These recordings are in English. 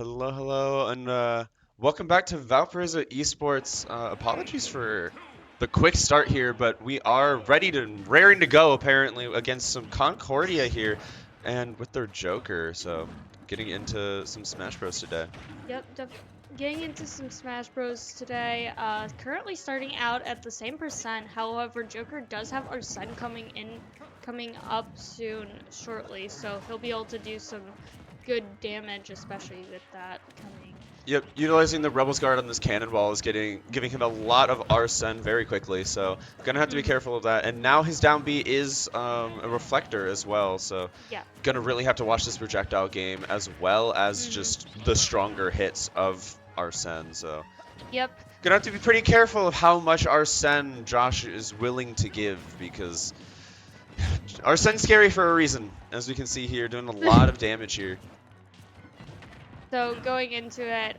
Hello, hello, and welcome back to Valparaiso Esports. Apologies for the quick start here, but we are ready to raring to go apparently against some Concordia here, and with their Joker. So getting into some Smash Bros today. Yep, getting into some Smash Bros today. Currently starting out at the same percent. However, Joker does have Arsene coming up shortly, so he'll be able to do some good damage, especially with that coming. Yep, utilizing the Rebel's Guard on this cannonball is giving him a lot of Arsene very quickly, so gonna have to be Mhm. careful of that. And now his down B is a reflector as well, so Yeah. gonna really have to watch this projectile game as well as Mhm. just the stronger hits of Arsene. So Yep. gonna have to be pretty careful of how much Arsene Josh is willing to give because Arsene's scary for a reason, as we can see here, doing a lot of damage here. So going into it,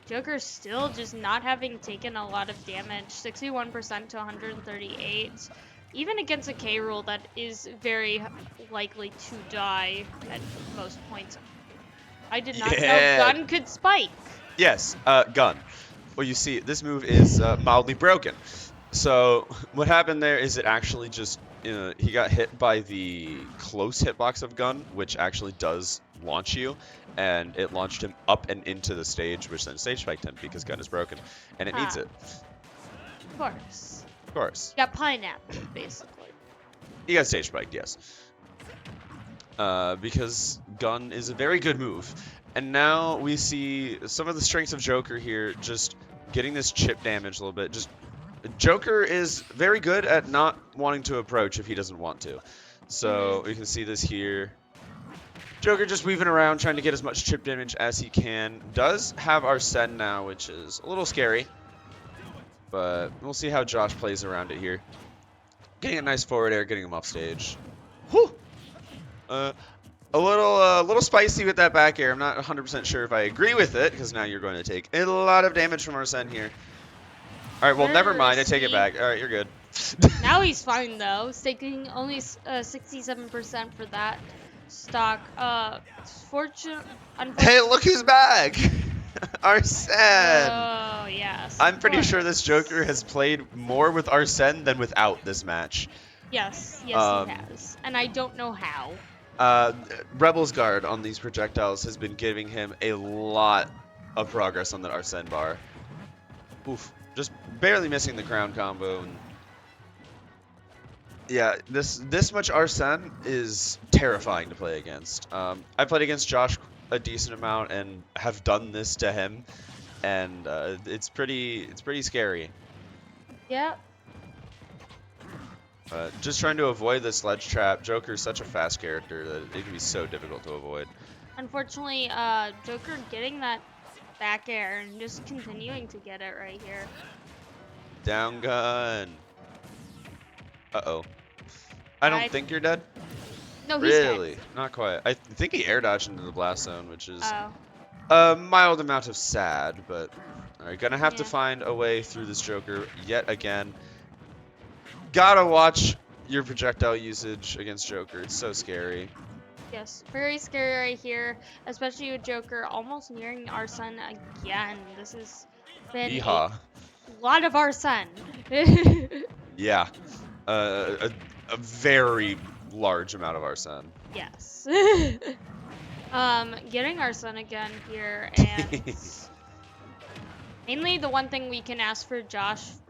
Joker's still just not having taken a lot of damage, 61% to 138. Even against a K rule that is very likely to die at most points. I did not know Yeah. Gun could spike. Yes. Gun. Well, you see, this move is mildly broken. So what happened there is it actually just he got hit by the close hitbox of Gun, which actually does launch you, and it launched him up and into the stage, which then stage spiked him because Gun is broken, and it needs Ah, it, of course. of course. Got pineapple, basically. He got stage spiked, yes, because Gun is a very good move. And now we see some of the strengths of Joker here, just getting this chip damage a little bit, just Joker is very good at not wanting to approach if he doesn't want to. So Mm-hmm. we can see this here. Joker just weaving around, trying to get as much chip damage as he can. Does have Arsene now, which is a little scary. But we'll see how Josh plays around it here. Getting a nice forward air, getting him off stage. Whew! Uh, a little spicy with that back air. I'm not 100% sure if I agree with it, because now you're going to take a lot of damage from Arsene here. All right, well, never mind. I take it Mercy. back. All right, you're good. Now he's fine though, taking only 67% for that stock. Fortune, Hey, unfortunately. look who's back! Arsene! Oh yes, I'm of pretty sure this Joker course. has played more with Arsene than without this match. Yes, he Um, has, and I don't know how. uh, Rebel's Guard on these projectiles has been giving him a lot of progress on the Arsene bar. Oof, just barely missing the crown combo. And yeah, this much Arsene is terrifying to play against. I played against Josh a decent amount and have done this to him, and it's pretty scary. Yeah, Just trying to avoid the sledge trap. Joker's such a fast character that it can be so difficult to avoid. unfortunately, Joker getting that back air and just continuing to get it right here. Down gun. Uh-oh. I don't I think you're dead. No, he's dead. Really? Not quite. I think he air dodged into the blast zone, which is Oh, a mild amount of sad, but alright, gonna have to yeah. find a way through this Joker yet again. Gotta watch your projectile usage against Joker. It's so scary. Yes, very scary right here, especially with Joker almost nearing Arsene again. This has been a Yeehaw. lot of Arsene. Yeah. A very large amount of Arsene. Yes. Getting Arsene again here, and mainly the one thing we can ask for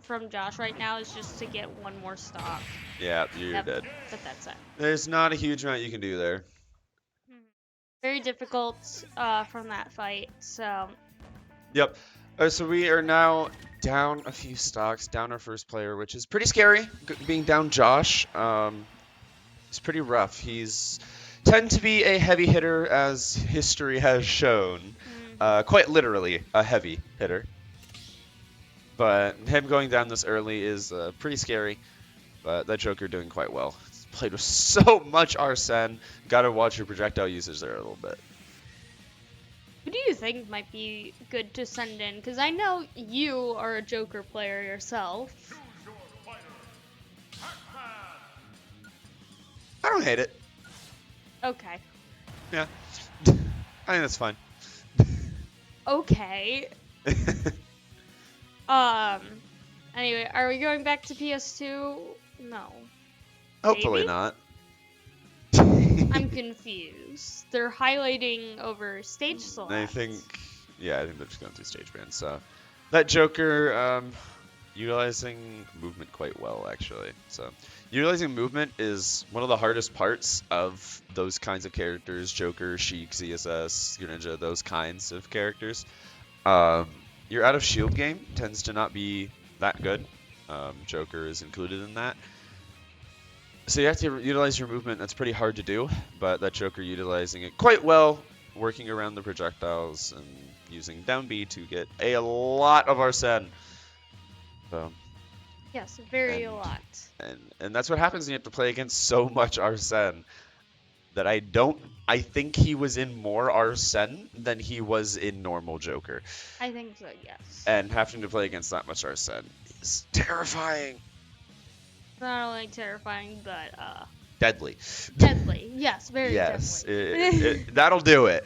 from Josh right now is just to get one more stock. Yeah, you're Yep, dead. but that's it. There's not a huge amount you can do there. Mhm. Very difficult from that fight. So Yep. So we are now down a few stocks, down our first player, which is pretty scary. Being down Josh, it's pretty rough. He's tend to be a heavy hitter, as history has shown. Quite literally a heavy hitter. But him going down this early is pretty scary. But that Joker doing quite well. He's played with so much Arsene. Gotta watch your projectile usage there a little bit. who do you think might be good to send in? Because I know you are a Joker player yourself. I don't hate it. Okay. Yeah. I think that's fine. Okay. Anyway, are we going back to PS2? No. Hopefully Maybe? not. I'm confused. They're highlighting over stage select. I think they're just going through stage ban. So that Joker utilizing movement quite well, actually. So utilizing movement is one of the hardest parts of those kinds of characters: Joker, Sheik, ZSS, Greninja, those kinds of characters. Your out of shield game tends to not be that good. Joker is included in that. So you have to utilize your movement. That's pretty hard to do, but that Joker utilizing it quite well, working around the projectiles and using down B to get a lot of Arsene. So, Yes, very a and, lot. and that's what happens when you have to play against so much Arsene. That I think he was in more Arsene than he was in normal Joker. I think so, yes. And having to play against that much Arsene is terrifying. Not only terrifying, but Deadly. deadly. Yes, very yes, deadly. that'll do it.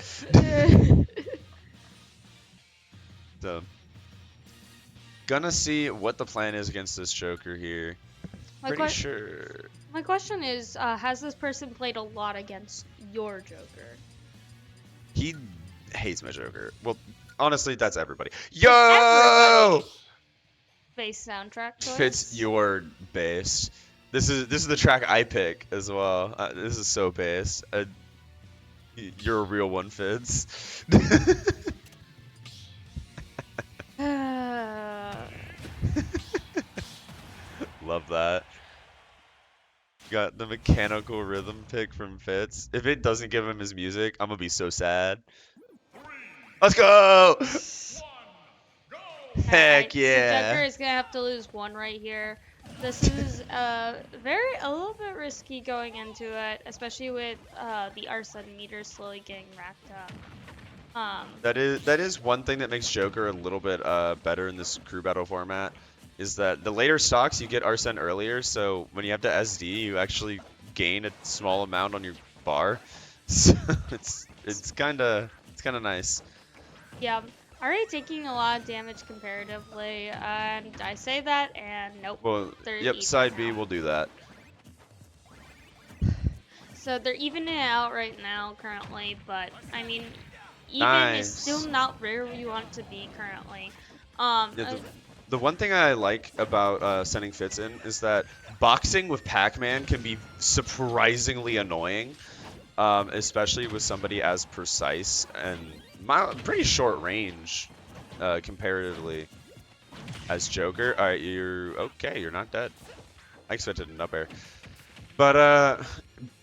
So, gonna see what the plan is against this Joker here. Pretty sure. My question is, has this person played a lot against your Joker? He hates my Joker. Well, honestly, that's everybody. Yo! Bass soundtrack choice? Fits your bass. This is the track I pick as well. This is so bass. You're a real one, Fitz. Love that. Got the mechanical rhythm pick from Fitz. If it doesn't give him his music, I'm gonna be so sad. Let's go! Heck yeah! So Joker is gonna have to lose one right here. This is a little bit risky going into it, especially with the Arsene meter slowly getting racked up. That is one thing that makes Joker a little bit better in this crew battle format. Is that the later stocks you get Arsene earlier, so when you have to SD, you actually gain a small amount on your bar. So it's kind of nice. Yeah, already taking a lot of damage comparatively, and I say that, and nope. Well, they're yep, even side now. B will do that. So they're evening it out right now currently, but I mean, even Nice. is still not where you want to be currently. Yeah, the one thing I like about sending Fitz in is that boxing with Pac-Man can be surprisingly annoying, especially with somebody as precise and pretty short range comparatively as Joker. All right, you're okay. You're not dead. I expected an up air. But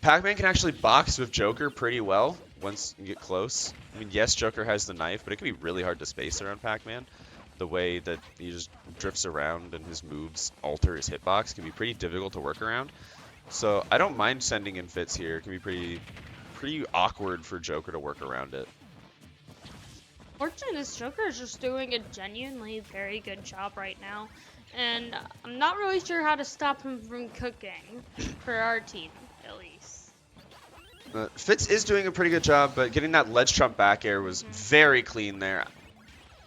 Pac-Man can actually box with Joker pretty well once you get close. I mean, yes, Joker has the knife, but it can be really hard to space around Pac-Man. The way that he just drifts around and his moves alter his hitbox can be pretty difficult to work around. So I don't mind sending in Fitz here. It can be pretty awkward for Joker to work around it. Fortunately, this Joker is just doing a genuinely very good job right now. And I'm not really sure how to stop him from cooking, for our team, at least. Fitz is doing a pretty good job, but getting that ledge trump back air was very clean there.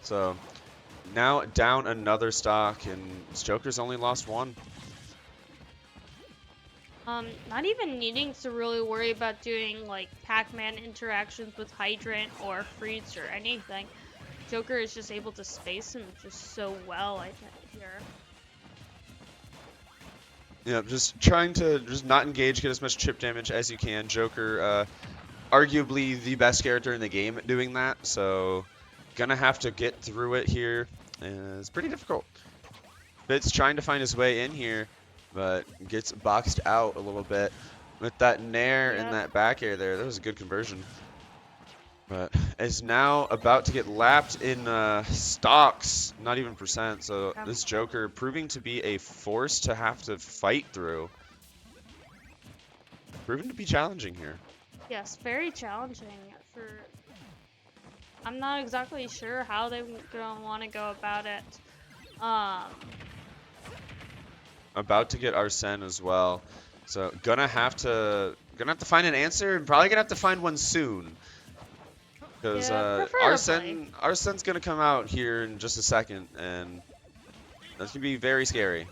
So now down another stock, and Joker's only lost one. Not even needing to really worry about doing like Pac-Man interactions with Hydrant or Freeze or anything. Joker is just able to space him just so well, I think, here. Yeah, just trying to just not engage, get as much chip damage as you can. Joker, arguably the best character in the game at doing that, so gonna have to get through it here. It's pretty difficult. Fitz trying to find his way in here, but gets boxed out a little bit with that nair and that back air there. That was a good conversion. But is now about to get lapped in stocks, not even percent. So this Joker proving to be a force to have to fight through. Proving to be challenging here. Yes, very challenging. I'm not exactly sure how they're gonna want to go about it. About to get Arsene as well. So gonna have to find an answer, and probably gonna have to find one soon. Because Yeah, preferably. Arsen's gonna come out here in just a second, and that's gonna be very scary.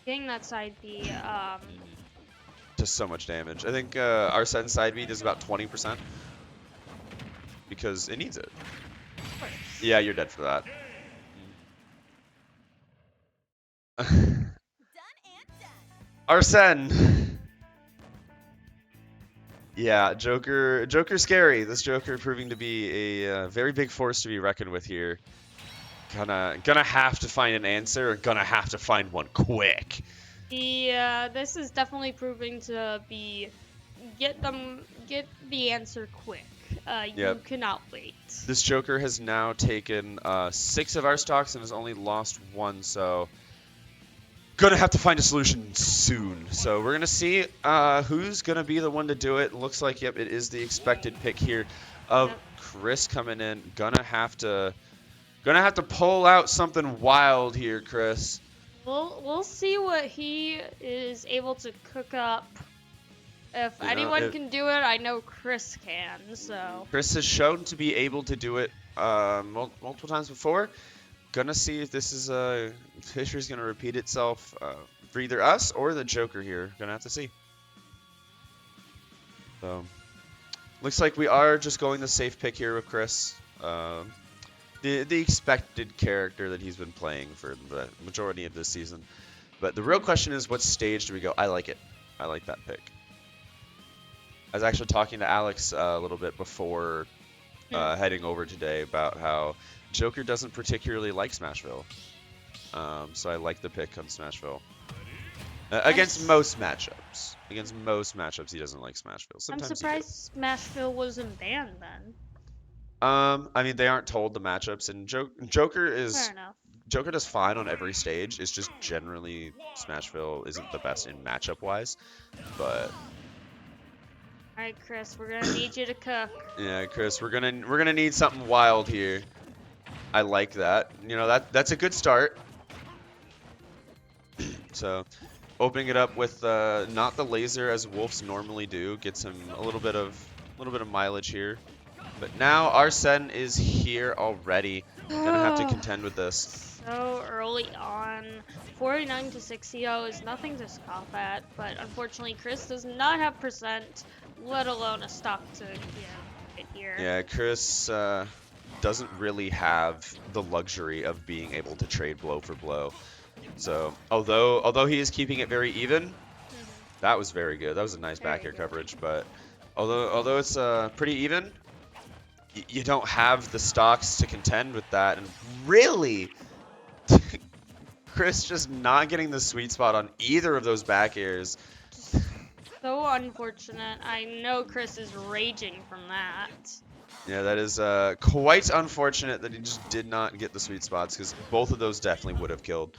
Getting that side B, Just so much damage. I think Arsen side B does about 20% because it needs it. of course. Yeah, you're dead for that. Arsen. Yeah, Joker scary. This Joker proving to be a very big force to be reckoned with here. Gonna have to find an answer, or gonna have to find one quick. Yeah, this is definitely proving to be get the answer quick. You Yep. cannot wait. This Joker has now taken 6 of our stocks and has only lost 1, so gonna have to find a solution soon. So we're gonna see who's gonna be the one to do it. Looks like, yep, it is the expected pick here of Yep. Chris coming in. Gonna have to pull out something wild here, Chris. We'll see what he is able to cook up. If anyone can do it, I know Chris can. So Chris has shown to be able to do it multiple times before. Gonna see if this is Fisher's gonna repeat itself for either us or the Joker here. Gonna have to see. So looks like we are just going the safe pick here with Chris. The expected character that he's been playing for the majority of this season. But the real question is, what stage do we go? I like it. I like that pick. I was actually talking to Alex a little bit before heading over today about how Joker doesn't particularly like Smashville. So I like the pick on Smashville. Against most matchups. Against most matchups, he doesn't like Smashville. Sometimes I'm surprised Smashville wasn't banned then. I mean, they aren't told the matchups, and Joker Fair enough. Joker does fine on every stage. It's just generally Smashville isn't the best in matchup wise, but All right, Chris, we're gonna need you to cook. yeah, Chris, we're gonna need something wild here. I like that. You know, that's a good start. So, opening it up with not the laser as Wolves normally do, gets him a little bit of mileage here. But now Arsen is here already. Gonna have to contend with this. So early on, 49 to 60 is nothing to scoff at, but unfortunately Chris does not have percent, let alone a stock to get here. Yeah, Chris doesn't really have the luxury of being able to trade blow for blow. So although he is keeping it very even, that was very good. That was a nice back air coverage. But although it's pretty even, you don't have the stocks to contend with that. And really, Chris just not getting the sweet spot on either of those back airs. So unfortunate. I know Chris is raging from that. Yeah, that is quite unfortunate that he just did not get the sweet spots, because both of those definitely would have killed.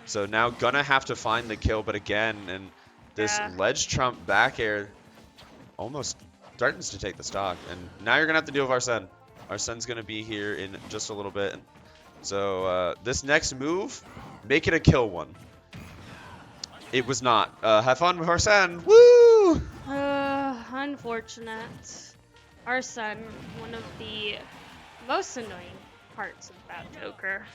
So now gonna have to find the kill, but again, and this ledge trump back air almost threatens to take the stock. And now you're gonna have to deal with Arsen. Arsen's gonna be here in just a little bit. So this next move, make it a kill one. It was not. Have fun with Arsen. Woo! Unfortunate. Arsen, one of the most annoying parts about Joker.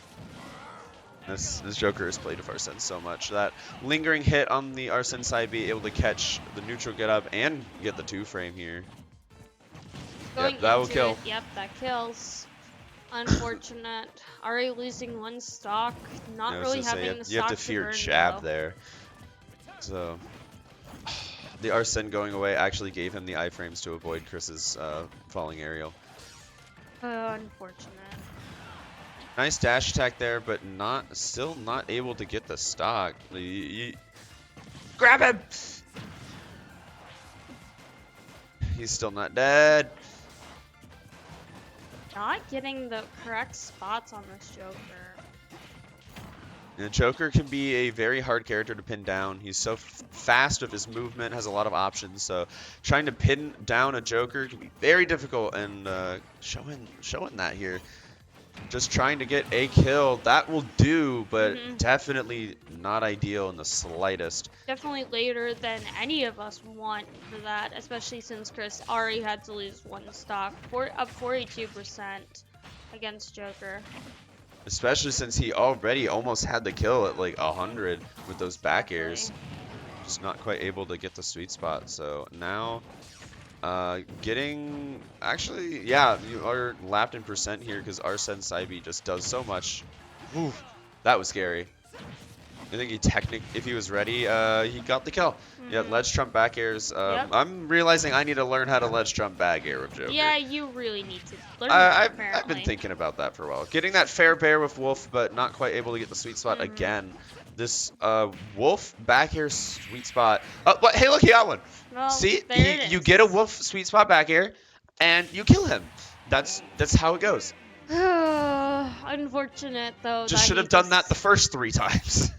This Joker has played with Arsen so much. That lingering hit on the Arsen side, be able to catch the neutral get up and get the 2-frame here. Yep, that will kill. Yep, that kills. Unfortunate. Already losing 1 stock. Not really having the stock. You have to fear jab there. So the Arsen going away actually gave him the iframes to avoid Chris's falling aerial. Unfortunate. Nice dash attack there, but still not able to get the stock. Grab him! He's still not dead. Not getting the correct spots on this Joker. And Joker can be a very hard character to pin down. He's so fast with his movement, has a lot of options. So trying to pin down a Joker can be very difficult, and showing that here. just trying to get a kill. That will do, but Mhm. definitely not ideal in the slightest. Definitely later than any of us want for that, especially since Chris already had to lose one stock, up 42% against Joker. Especially since he already almost had the kill at like 100 with those back airs. Exactly. Just not quite able to get the sweet spot. So now getting, actually, yeah, you are lapped in percent here because Arsene Saibi just does so much. Oof, that was scary. I think if he was ready, he got the kill. Yeah, ledge trump back airs. Yep. I'm realizing I need to learn how to ledge trump back air with Joker. Yeah, you really need to learn that, I've apparently. been thinking about that for a while. Getting that fair bear with Wolf, but not quite able to get the sweet spot again. This Wolf back air sweet spot. What? Hey, look, he got one. Well, See, there it you is. get a Wolf sweet spot back air, and you kill him. That's how it goes. Unfortunate, though. Just that should he have done that the first 3 times.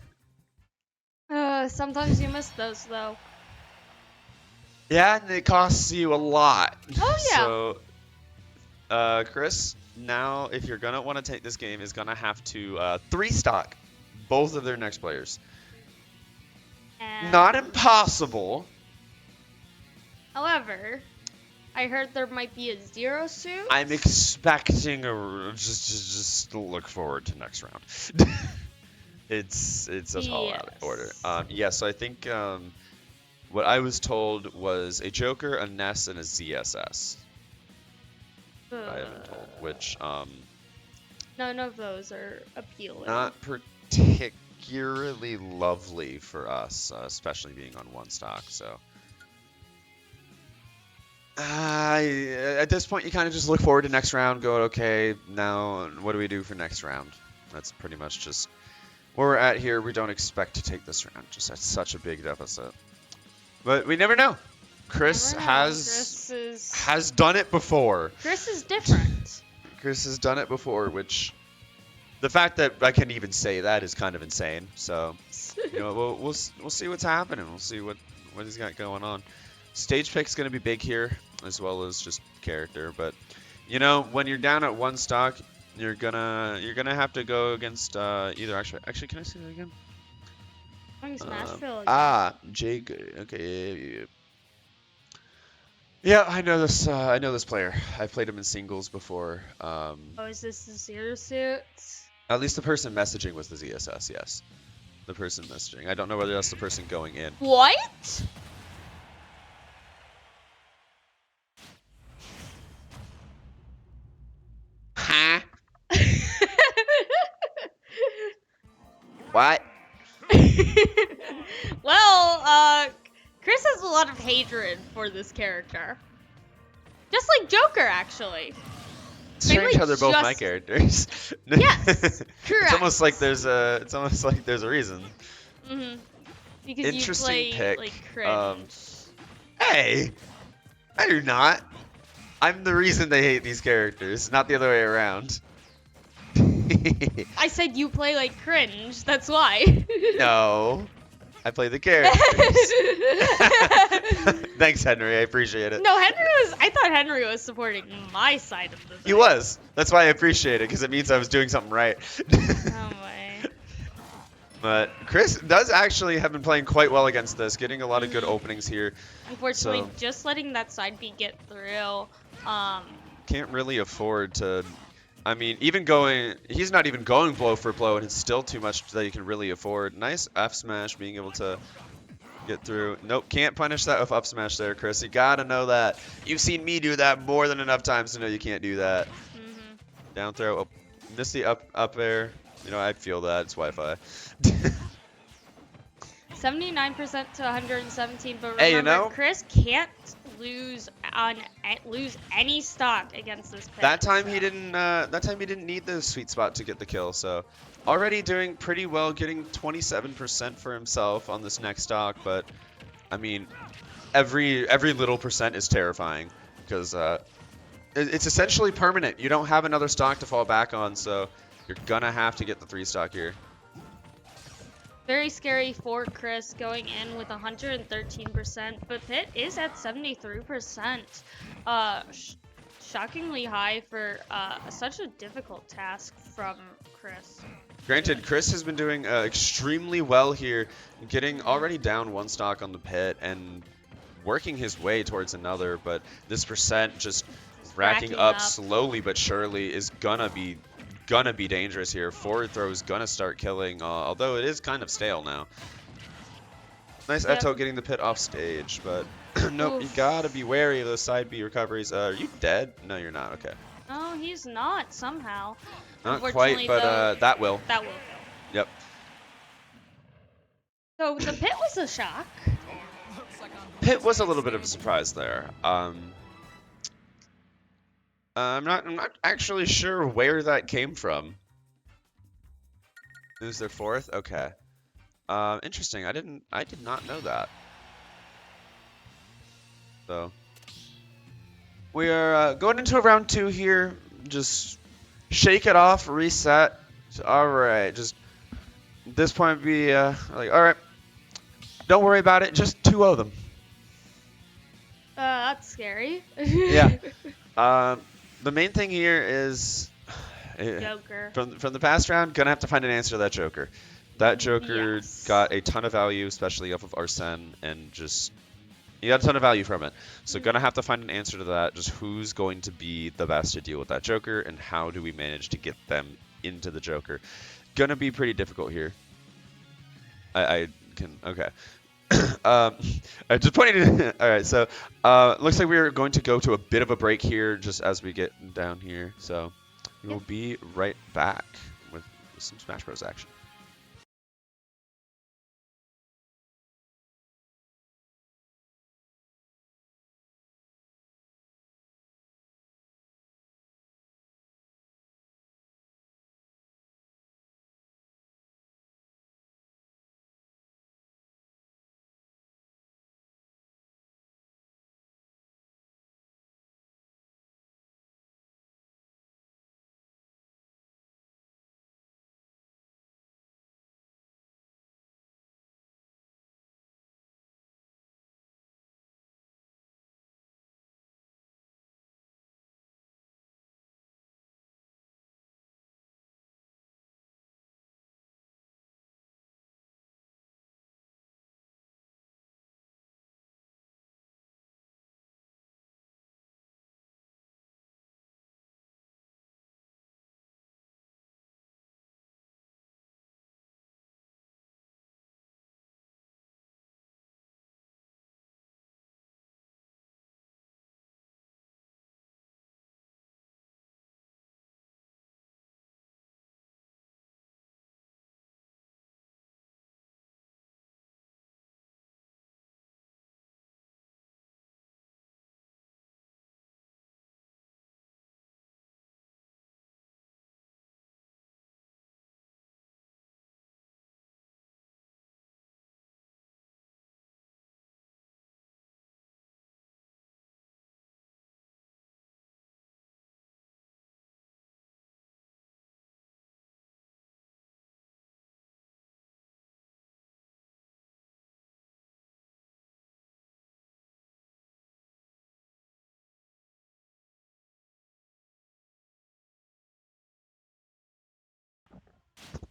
Sometimes you miss those, though. Yeah, and it costs you a lot. Oh, yeah. So, Chris, now if you're gonna want to take this game, is gonna have to 3 stock both of their next players. And, Not impossible. however, I heard there might be a 0 suit. I'm expecting just look forward to next round. It's a tall order. Yeah, so I think what I was told was a Joker, a Ness, and a ZSS. I have been told, which None of those are appealing. not particularly lovely for us, especially being on 1 stock. So at this point, you kind of just look forward to next round. Go, okay, now what do we do for next round? That's pretty much just where we're at here. We don't expect to take this round, just at such a big deficit. But we never know. Chris has done it before. Chris is different. Chris has done it before, which the fact that I can even say that is kind of insane. So, you know, we'll see what's happening. We'll see what he's got going on. Stage pick's going to be big here, as well as just character. But, you know, when you're down at 1 stock, you're gonna have to go against either. Actually, can I say that again? Jake. Okay. Yeah, I know this. I know this player. I've played him in singles before. Oh, is this the 0 suit? At least the person messaging was the ZSS. Yes, the person messaging. I don't know whether that's the person going in. What? Huh? What? Well, Chris has a lot of hatred for this character. Just like Joker, actually. Strange how they're both my characters. Yes, correct. It's almost like there's a reason. Mm-hmm. Because Interesting you play, pick. like, cringe. Hey, I do not. I'm the reason they hate these characters, not the other way around. I said you play like cringe, that's why. No, I play the characters. Thanks, Henry. I appreciate it. No, I thought Henry was supporting my side of the thing. He was. That's why I appreciate it, because it means I was doing something right. Oh my. But Chris does actually have been playing quite well against this, getting a lot of good openings here. Unfortunately, just letting that side B get through. Can't really afford to. I mean, he's not even going blow for blow, and it's still too much that you can really afford. Nice F smash, being able to get through. Nope, can't punish that with up smash there, Chris. You gotta know that. You've seen me do that more than enough times to know you can't do that. Down throw, oh, miss the up air. You know, I feel that. It's Wi-Fi. 79% to 117, but remember, Hey, you know, Chris can't lose any stock against this pick. That time he didn't. That time he didn't need the sweet spot to get the kill. So already doing pretty well, getting 27% for himself on this next stock. But I mean, every little percent is terrifying because it's essentially permanent. You don't have another stock to fall back on, so you're gonna have to get the 3 stock here. Very scary for Chris going in with 113%, but Pitt is at 73%. shockingly high for such a difficult task from Chris. Granted, Chris has been doing extremely well here, getting already down one stock on the pit and working his way towards another, but this percent just racking up slowly but surely is gonna be dangerous here. Forward throw is gonna start killing, although it is kind of stale now. Nice Eto getting the pit off stage, but nope, you gotta be wary of those side B recoveries. Are you dead? No, you're not. Okay. No, he's not somehow. Not quite, but that will. That will. Yep. So the pit was a shock. Pit was a little bit of a surprise there. I'm not actually sure where that came from. Who's their fourth? Okay. Interesting. I did not know that. So we are going into a round 2 here. Just shake it off, reset. All right. Just at this point, be like, all right. Don't worry about it. Just 2-0 them. That's scary. Yeah. The main thing here is Joker. From the past round, gonna have to find an answer to that Joker. That Joker got a ton of value, especially off of Arsene, and just you got a ton of value from it. So gonna have to find an answer to that. Just who's going to be the best to deal with that Joker, and how do we manage to get them into the Joker? Gonna be pretty difficult here. I can okay. I just pointed. All right, so looks like we're going to go to a bit of a break here, just as we get down here. So we will be right back with some Smash Bros. Action.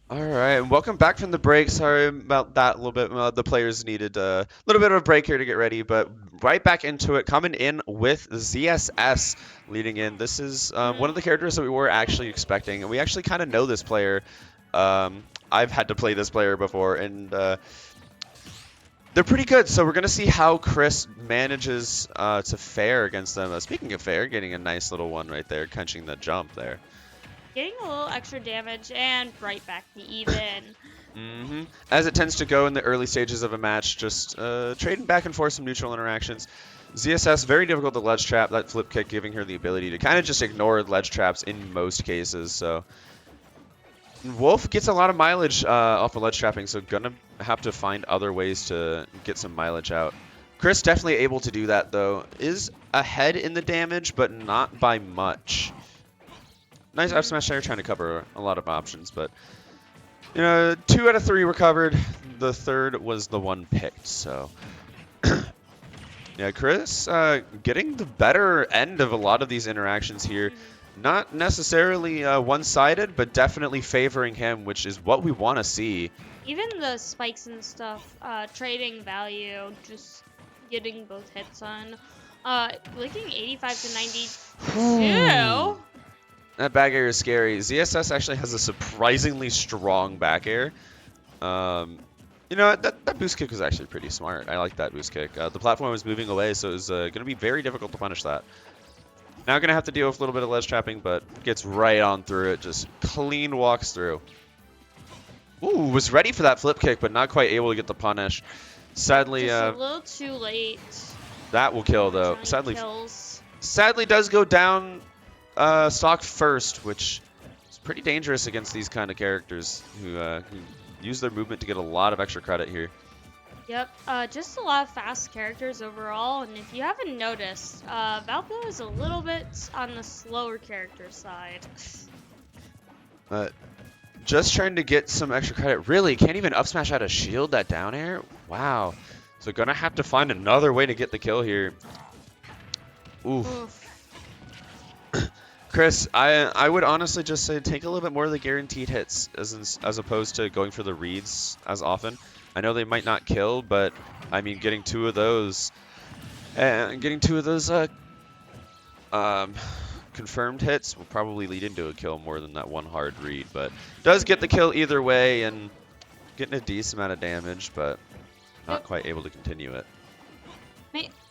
All right, and welcome back from the break. Sorry about that a little bit. The players needed a little bit of a break here to get ready, but right back into it. Coming in with ZSS leading in. This is one of the characters that we were actually expecting, and we actually kind of know this player. I've had to play this player before, and they're pretty good. So we're going to see how Chris manages to fare against them. Speaking of fare, getting a nice little one right there, catching the jump there. Getting a little extra damage and right back to even. As it tends to go in the early stages of a match, just trading back and forth some neutral interactions. ZSS, very difficult to ledge trap. That flip kick giving her the ability to kind of just ignore ledge traps in most cases. So Wolf gets a lot of mileage off of ledge trapping, so gonna have to find other ways to get some mileage out. Chris definitely able to do that though. Is ahead in the damage, but not by much. Nice up smash there, trying to cover a lot of options, but you know, 2 out of 3 recovered. The third was the one picked, so Yeah, Chris getting the better end of a lot of these interactions here. Not necessarily one-sided, but definitely favoring him, which is what we want to see. Even the spikes and stuff, trading value, just getting both hits on. Looking 85 to 92. That back air is scary. ZSS actually has a surprisingly strong back air. You know, that boost kick was actually pretty smart. I like that boost kick. The platform was moving away, so it was going to be very difficult to punish that. Now going to have to deal with a little bit of ledge trapping, but gets right on through it. Just clean walks through. Ooh, was ready for that flip kick, but not quite able to get the punish. Sadly, just a little too late. That will kill, though. Kills. Sadly does go down stock first, which is pretty dangerous against these kind of characters who use their movement to get a lot of extra credit here. Yep, just a lot of fast characters overall, and if you haven't noticed, Valpo is a little bit on the slower character side. Just trying to get some extra credit. Really, can't even up smash out a shield that down air? Wow. So gonna have to find another way to get the kill here. Oof. Chris, I would honestly just say take a little bit more of the guaranteed hits as opposed to going for the reads as often. I know they might not kill, but I mean getting two of those confirmed hits will probably lead into a kill more than that one hard read, but does get the kill either way and getting a decent amount of damage, but not quite able to continue it.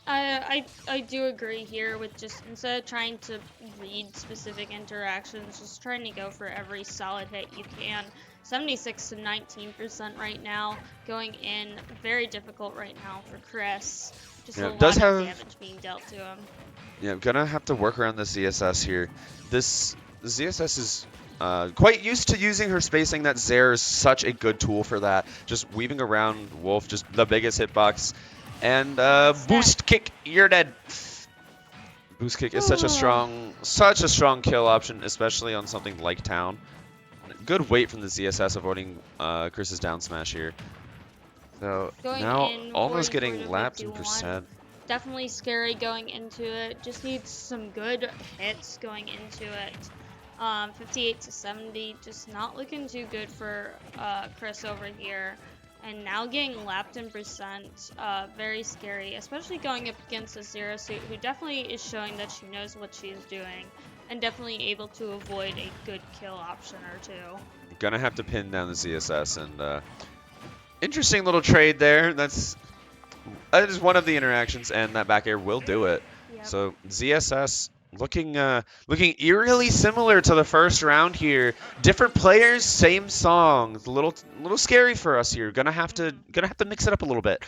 I do agree here with just instead of trying to read specific interactions, just trying to go for every solid hit you can. 76 to 19% right now, going in. Very difficult right now for Chris. Just a lot of damage being dealt to him. Yeah, I'm gonna have to work around the ZSS here. This ZSS is quite used to using her spacing. That Zair is such a good tool for that. Just weaving around Wolf, just the biggest hitbox. And boost kick, you're dead. Boost kick is such a strong kill option, especially on something like Town. Good weight from the ZSS avoiding Chris's down smash here. So now almost getting lapped in percent. Definitely scary going into it. Just needs some good hits going into it. 58 to 70, just not looking too good for Chris over here. And now getting lapped in percent, very scary, especially going up against a Zero Suit who definitely is showing that she knows what she's doing and definitely able to avoid a good kill option or two. Gonna have to pin down the ZSS, and interesting little trade there. That is one of the interactions, and that back air will do it. Yep. So ZSS looking eerily similar to the first round here. Different players, same song. A little scary for us here. Gonna have to mix it up a little bit.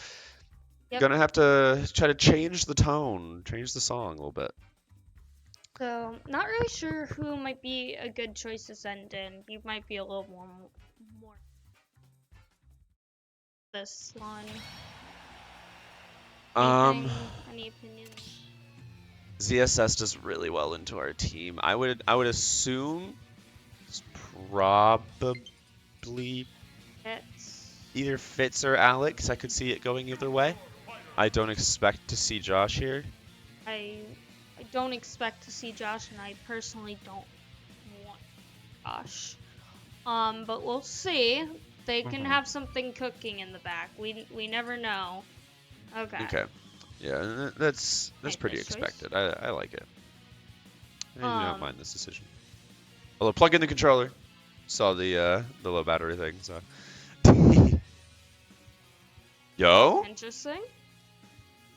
Yep. Gonna have to try to change the tone, change the song a little bit. So not really sure who might be a good choice to send in. You might be a little more this one. Any opinions? ZSS does really well into our team. I would assume it's probably either Fitz or Alex. I could see it going either way. I don't expect to see Josh here. I don't expect to see Josh, and I personally don't want Josh. But we'll see. They can have something cooking in the back. We never know. Okay. Yeah, that's pretty expected. I like it. I do not mind this decision. Although plug in the controller. Saw the low battery thing, so. Yo? Interesting.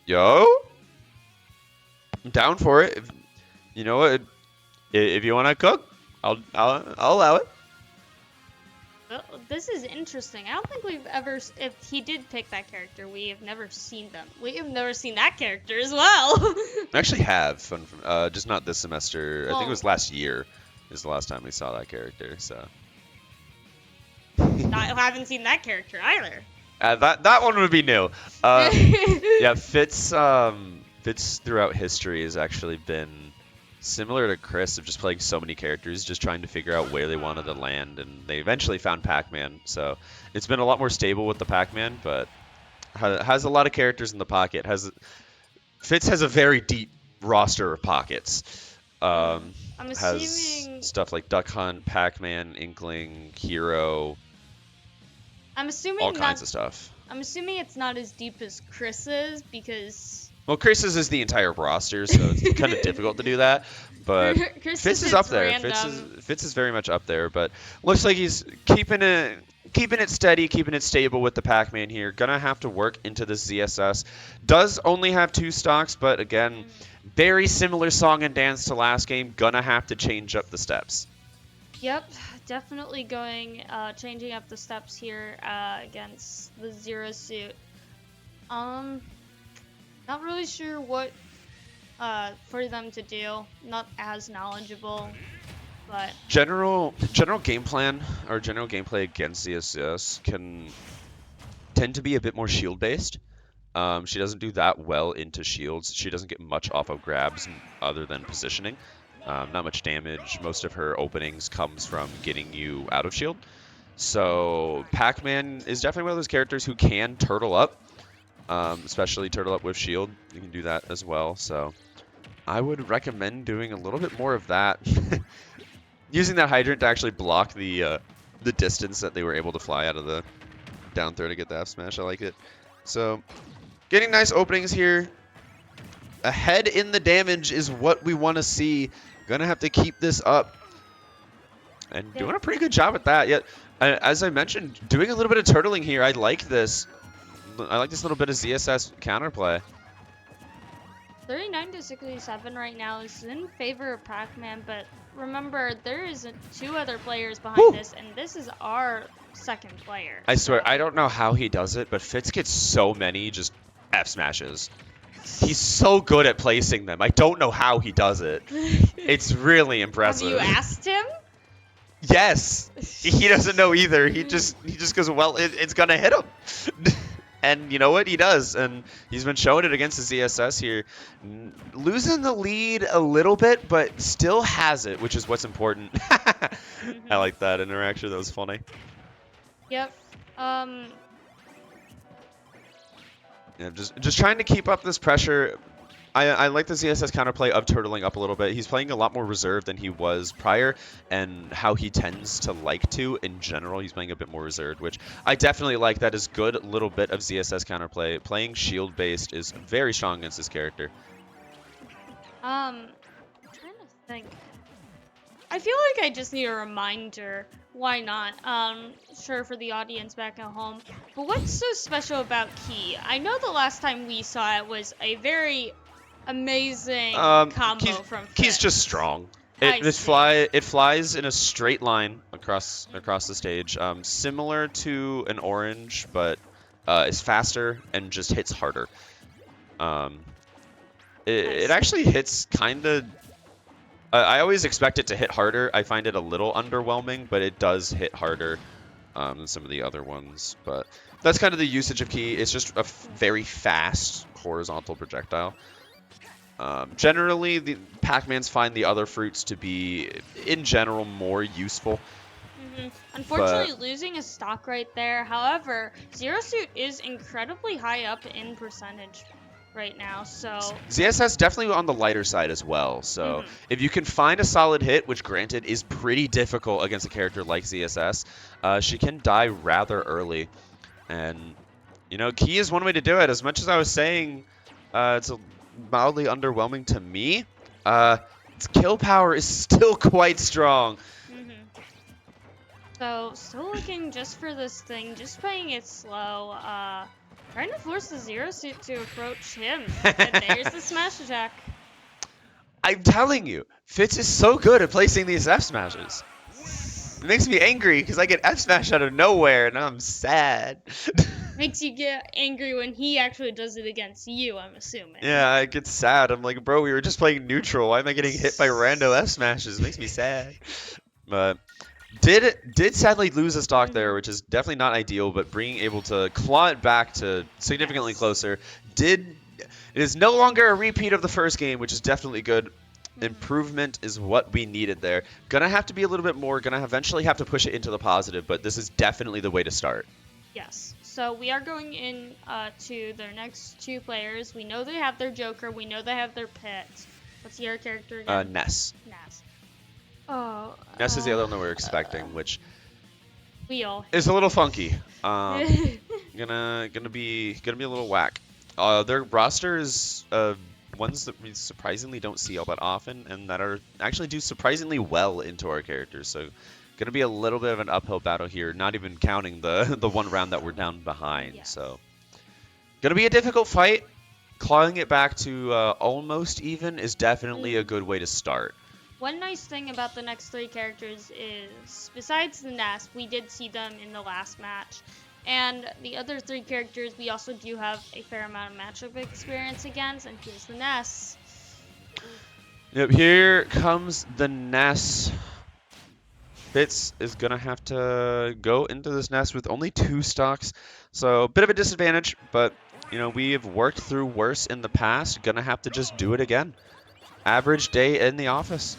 Yo? I'm down for it. You know what? If you want to cook, I'll allow it. Well, this is interesting. I don't think we've ever, if he did pick that character, we have never seen them. We have never seen that character as well. I actually have, just not this semester. I think it was last year is the last time we saw that character, so. I haven't seen that character either. That one would be new. Yeah, Fitz throughout history has actually been similar to Chris of just playing so many characters, just trying to figure out where they wanted to land, and they eventually found Pac-Man. So it's been a lot more stable with the Pac-Man, but has a lot of characters in the pocket. Has Fitz has a very deep roster of pockets. I'm Has assuming stuff like Duck Hunt, Pac-Man, Inkling, Hero, I'm all assuming kinds not of stuff. I'm assuming it's not as deep as Chris's because Well, Chris's is the entire roster, so it's kind of difficult to do that. But Chris Fitz just is up hits there. random. Fitz is very much up there, but looks like he's keeping it steady, keeping it stable with the Pac-Man here. Gonna have to work into the ZSS. Does only have 2 stocks, but again, very similar song and dance to last game. Gonna have to change up the steps. Yep, definitely changing up the steps here against the Zero Suit. Not really sure what for them to do. Not as knowledgeable, but General game plan or general gameplay against ZSS can tend to be a bit more shield based. She doesn't do that well into shields. She doesn't get much off of grabs other than positioning. Not much damage. Most of her openings comes from getting you out of shield. So Pac-Man is definitely one of those characters who can turtle up, especially turtle up with shield. You can do that as well. So I would recommend doing a little bit more of that. Using that hydrant to actually block the distance that they were able to fly out of the down throw to get the F smash. I like it. So getting nice openings here. Ahead in the damage is what we want to see. Gonna have to keep this up. And doing a pretty good job at that. Yet, as I mentioned, doing a little bit of turtling here. I like this. I like this little bit of ZSS counterplay. 39 to 67 right now is in favor of Pac-Man, but remember there is 2 other players behind this, and this is our second player. I swear, I don't know how he does it, but Fitz gets so many just F smashes. He's so good at placing them. I don't know how he does it. It's really impressive. Have you asked him? Yes. He doesn't know either. He just goes, well, it's gonna hit him. And you know what? He does. And he's been showing it against the ZSS here. Losing the lead a little bit, but still has it, which is what's important. I like that interaction. That was funny. Yep. Yeah, just trying to keep up this pressure. I like the ZSS counterplay of turtling up a little bit. He's playing a lot more reserved than he was prior, and how he tends to like to in general. He's playing a bit more reserved, which I definitely like. That is good little bit of ZSS counterplay. Playing shield based is very strong against this character. I'm trying to think. I feel like I just need a reminder. Why not? Sure, for the audience back at home. But what's so special about Key? I know the last time we saw it was a very amazing combo from Fitz. Key's just strong. It flies in a straight line across the stage, similar to an orange, but is faster and just hits harder. It actually hits kind of. I always expect it to hit harder. I find it a little underwhelming, but it does hit harder than some of the other ones. But that's kind of the usage of Key. It's just a very fast horizontal projectile. Generally, the Pac-Mans find the other fruits to be, in general, more useful. Unfortunately, losing a stock right there. However, Zero Suit is incredibly high up in percentage right now, so ZSS definitely on the lighter side as well. So if you can find a solid hit, which granted is pretty difficult against a character like ZSS, she can die rather early. And you know, Key is one way to do it. As much as I was saying, it's mildly underwhelming to me. Its kill power is still quite strong. So still looking just for this thing, just playing it slow. Trying to force the Zero Suit to approach him. And there's the smash attack. I'm telling you, Fitz is so good at placing these F smashes. It makes me angry because I get F smashed out of nowhere and I'm sad. Makes you get angry when he actually does it against you, I'm assuming. Yeah, I get sad. I'm like, bro, we were just playing neutral. Why am I getting hit by rando F smashes? It makes me sad. But did sadly lose a stock there, which is definitely not ideal, but being able to claw it back to significantly closer it is no longer a repeat of the first game, which is definitely good. Improvement is what we needed there. Gonna have to be a little bit more, gonna eventually have to push it into the positive, but this is definitely the way to start. Yes. So we are going in to their next two players. We know they have their Joker. We know they have their Pit. What's your character again? Ness. Ness. Oh. Ness is the other one that we're expecting, which we all is a little funky. Gonna be a little whack. Their roster is ones that we surprisingly don't see all that often, and that are actually do surprisingly well into our characters. So, gonna be a little bit of an uphill battle here. Not even counting the the one round that we're down behind. Yes. So, gonna be a difficult fight. Clawing it back to almost even is definitely a good way to start. One nice thing about the next three characters is, besides the Nest, we did see them in the last match. And the other three characters, we also do have a fair amount of matchup experience against. And here's the Nest. Yep, here comes the Nest. Fitz is going to have to go into this Nest with only 2 stocks. So, a bit of a disadvantage, but, you know, we have worked through worse in the past. Going to have to just do it again. Average day in the office.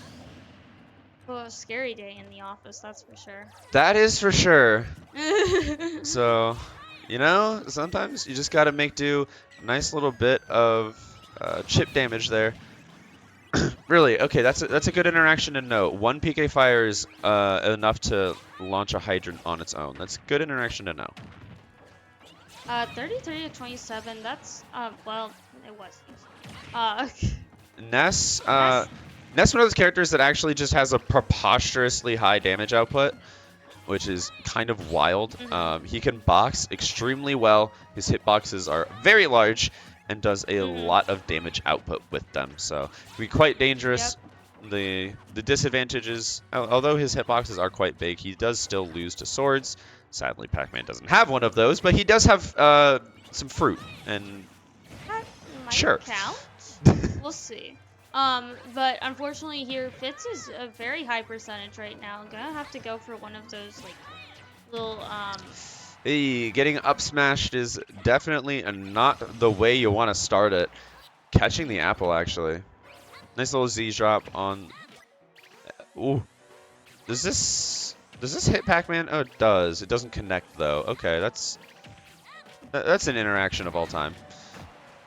Well, a scary day in the office, that's for sure. That is for sure. So, you know, sometimes you just got to make do. Nice little bit of chip damage there. Really, okay, that's a good interaction to note. 1 PK fire is enough to launch a hydrant on its own. That's good interaction to know. 33 to 27, that's, well, it was. Ness, Ness one of those characters that actually just has a preposterously high damage output, which is kind of wild. He can box extremely well. His hitboxes are very large and does a lot of damage output with them. So it can be quite dangerous. Yep. The disadvantages, although his hitboxes are quite big, he does still lose to swords. Sadly, Pac-Man doesn't have one of those, but he does have some fruit. And that might sure. count. We'll see. But unfortunately here, Fitz is a very high percentage right now. Gonna have to go for one of those, like, little, Hey, getting up smashed is definitely not the way you want to start it. Catching the apple, actually. Nice little Z drop on... Ooh. Does this hit Pac-Man? Oh, it does. It doesn't connect, though. Okay, that's an interaction of all time.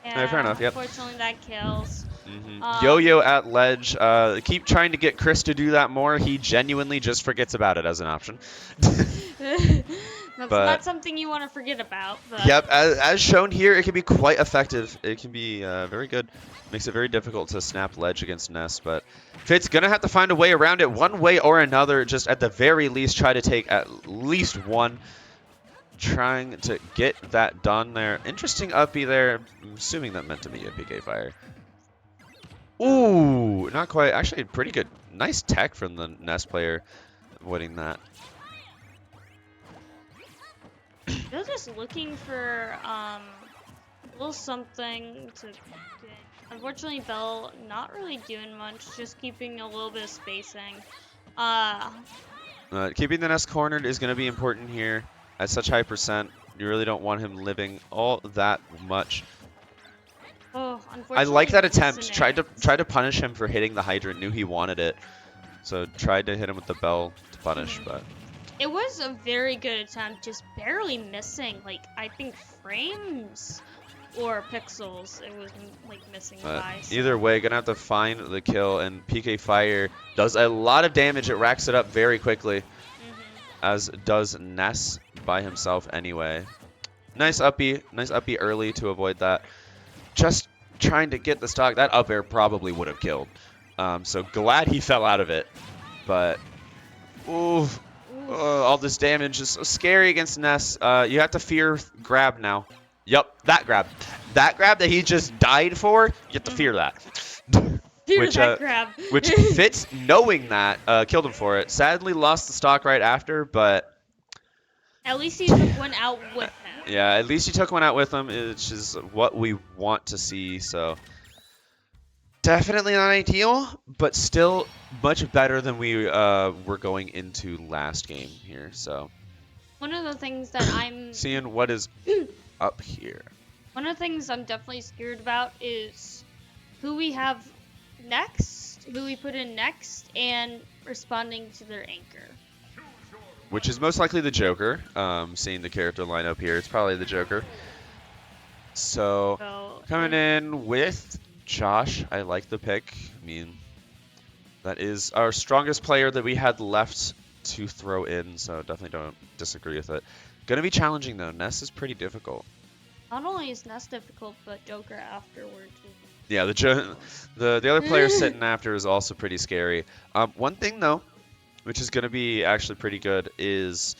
Yeah, right, fair enough, yep. Unfortunately, that kills. Yo-yo at ledge. Keep trying to get Chris to do that more. He genuinely just forgets about it as an option. That's not something you want to forget about. But. Yep, as shown here, it can be quite effective. It can be very good. Makes it very difficult to snap ledge against Ness, but Fitz gonna have to find a way around it one way or another. Just at the very least, try to take at least one. Trying to get that done there. Interesting uppie there. I'm assuming that meant to be a PK fire. Ooh, not quite. Actually, pretty good. Nice tech from the Ness player avoiding that. They're just looking for a little something to get. Unfortunately, Bell not really doing much, just keeping a little bit of spacing. Keeping the Ness cornered is going to be important here. At such high percent, you really don't want him living all that much. Oh, unfortunately, I like that attempt. Tried to punish him for hitting the hydrant. Knew he wanted it, so tried to hit him with the bell to punish, but. It was a very good attempt, just barely missing, like, I think frames or pixels. It was, like, missing by. So. Either way, gonna have to find the kill, and PK Fire does a lot of damage. It racks it up very quickly, as does Ness by himself anyway. Nice uppie early to avoid that. Just trying to get the stock. That up air probably would have killed. So glad he fell out of it, but ooh. All this damage is so scary against Ness. You have to fear grab now. Yup, that grab. That grab that he just died for, you have to fear that. Fear that grab. Which Fitz, knowing that, killed him for it. Sadly, lost the stock right after, but... At least he took one out with him. Yeah, at least he took one out with him, which is what we want to see, so... Definitely not ideal, but still much better than we were going into last game here. So one of the things that I'm seeing what is up here. One of the things I'm definitely scared about is who we have next, who we put in next, and responding to their anchor. which is most likely the Joker. Seeing the character lineup here, it's probably the Joker. So coming in with Josh, I like the pick. I mean, that is our strongest player that we had left to throw in, so definitely don't disagree with it. Gonna be challenging though. Ness is pretty difficult. Not only is Ness difficult, but Joker afterward too. Yeah, the other player sitting after is also pretty scary. One thing though, which is gonna be actually pretty good, is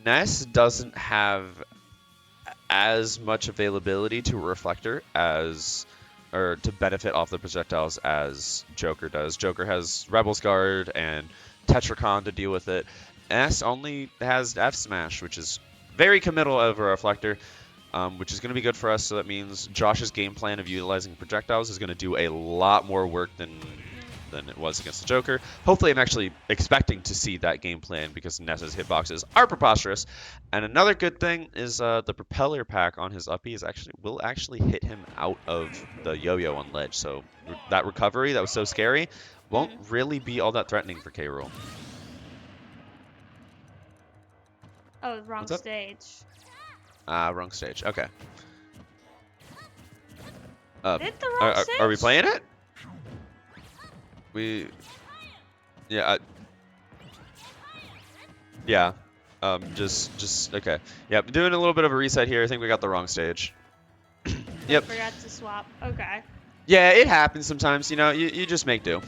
Ness doesn't have as much availability to a reflector as, or to benefit off the projectiles as Joker does. Joker has Rebel's Guard and Tetracon to deal with it. S only has F Smash, which is very committal over a reflector, which is going to be good for us. So that means Josh's game plan of utilizing projectiles is going to do a lot more work than it was against the Joker. Hopefully, I'm actually expecting to see that game plan because Ness's hitboxes are preposterous. And another good thing is the propeller pack on his uppie will actually hit him out of the yo-yo on ledge. So that recovery that was so scary won't really be all that threatening for K. Rool. Oh, wrong stage. Wrong stage. Okay. Hit the wrong stage? Are we playing it? Yeah. Just okay. Yep. Doing a little bit of a reset here. I think we got the wrong stage. Yep. Forgot to swap. Okay. Yeah, it happens sometimes. You know, you just make do.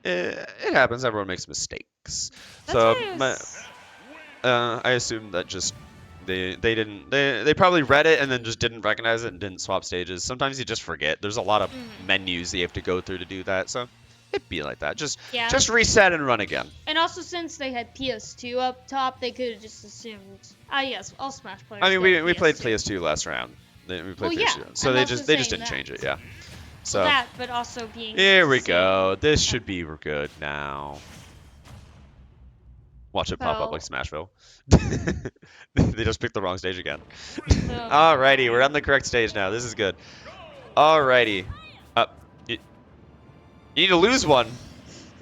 It happens. Everyone makes mistakes. So I assume that just they probably read it and then just didn't recognize it and didn't swap stages. Sometimes you just forget. There's a lot of menus that you have to go through to do that. So it'd be like that. Just reset and run again. And also, since they had PS2 up top, they could have just assumed, yes, all Smash players. I mean, we played PS2 last round. We played PS2, so they just didn't change it. Yeah. So that, but also being. Here we go. This should be good now. Watch it pop up like Smashville. They just picked the wrong stage again. Alrighty, we're on the correct stage now. This is good. Alrighty. You need to lose one.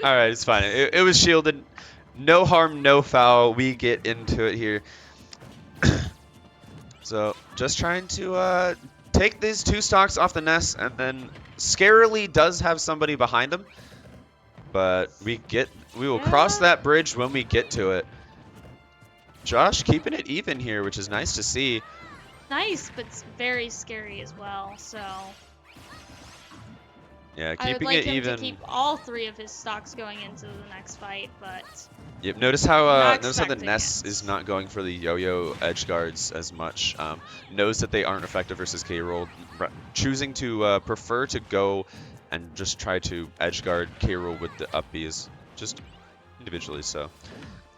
Alright, it's fine. It was shielded. No harm, no foul. We get into it here. So, just trying to take these two stocks off the Ness, and then scarily does have somebody behind him. But we will cross that bridge when we get to it. Josh keeping it even here, which is nice to see. Nice, but very scary as well. So yeah, I would keeping like it him even. to keep all three of his stocks going into the next fight, but yep. Notice how the Ness is not going for the yo-yo edge guards as much. Knows that they aren't effective versus K. Rool, choosing to prefer to go and just try to edge guard K. Rool with the up Bs just individually. So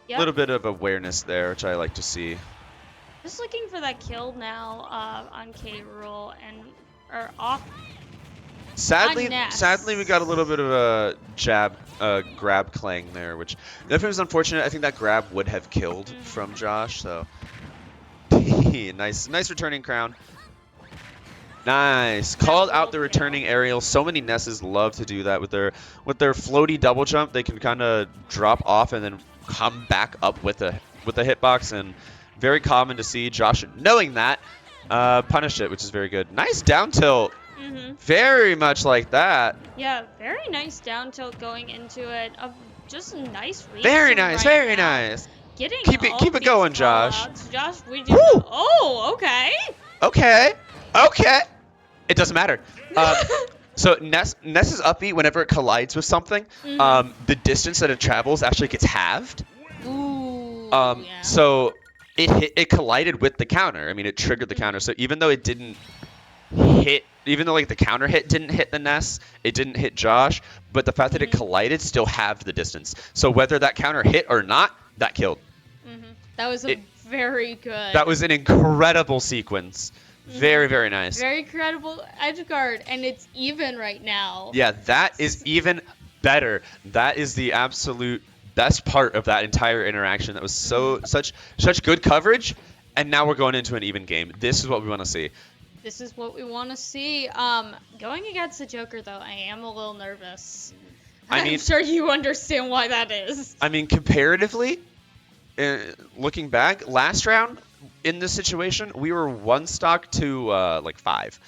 a little bit of awareness there, which I like to see. Just looking for that kill now on K. Rool or off. Sadly, we got a little bit of a grab clang there, which if it was unfortunate, I think that grab would have killed from Josh. So nice returning crown. Nice. Called out the returning aerial. So many Nesses love to do that with their floaty double jump. They can kind of drop off and then come back up with a hitbox, and very common to see. Josh, knowing that, punished it, which is very good. Nice down tilt. Very much like that. Yeah, very nice down tilt going into it. Just a nice read. Very nice, very nice. Keep it going, Josh. Josh, we did. Oh, okay. Okay. It doesn't matter. So Ness's uppie, whenever it collides with something, the distance that it travels actually gets halved. Ooh. So it collided with the counter. I mean, it triggered the counter. So even though it didn't hit, even though like the counter hit didn't hit the Ness, it didn't hit Josh, but the fact that it collided still halved the distance. So whether that counter hit or not, that killed. That was very good. That was an incredible sequence. Very, very nice. Very credible edge guard, and it's even right now. Yeah, that is even better. That is the absolute best part of that entire interaction. That was such good coverage, and now we're going into an even game. This is what we want to see. This is what we want to see. Going against the Joker, though, I am a little nervous. I'm sure you understand why that is. I mean, comparatively, looking back, last round in this situation, we were 1 stock to like 5.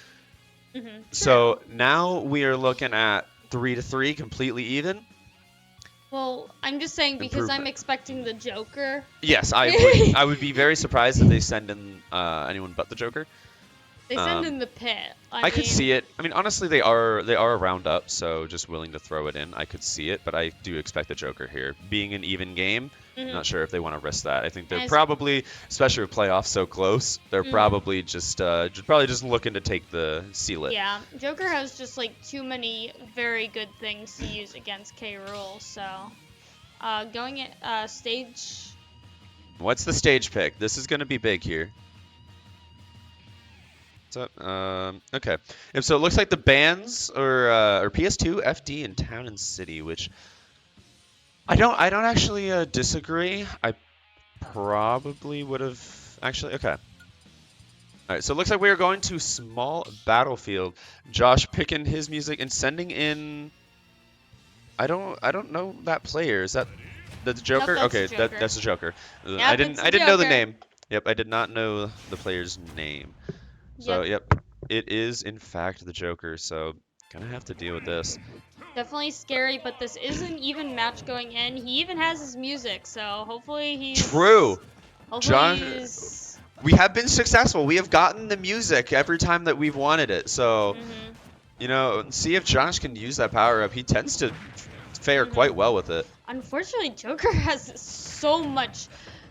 So now we are looking at 3 to 3, completely even. Well, I'm just saying because I'm Improvement. expecting the Joker. Yes, I would be very surprised if they send in anyone but the Joker. They send in the pit. I could see it. I mean, honestly, they are a round up, so just willing to throw it in. I could see it, but I do expect the Joker here. Being an even game, I'm not sure if they want to risk that. I think they're probably, especially with playoffs so close, they're probably just looking to take the seal it. Yeah, Joker has just like too many very good things to use against K. Rool. So, going at stage. What's the stage pick? This is going to be big here. Okay. And so it looks like the bans are PS2, FD, and Town and City, which I don't actually disagree. I probably would have actually. Okay. All right. So it looks like we are going to Small Battlefield. Josh picking his music and sending in. I don't know that player. Is that the Joker? Nope, okay, the Joker. That's the Joker. Yep, I didn't know the Joker. name. Yep, I did not know the player's name. So, yep, it is in fact the Joker, so gonna have to deal with this. Definitely scary, but this is an even match going in. He even has his music, so hopefully he's... True! Hopefully John, we have been successful. We have gotten the music every time that we've wanted it, so, you know, see if Josh can use that power-up. He tends to fare quite well with it. Unfortunately, Joker has so much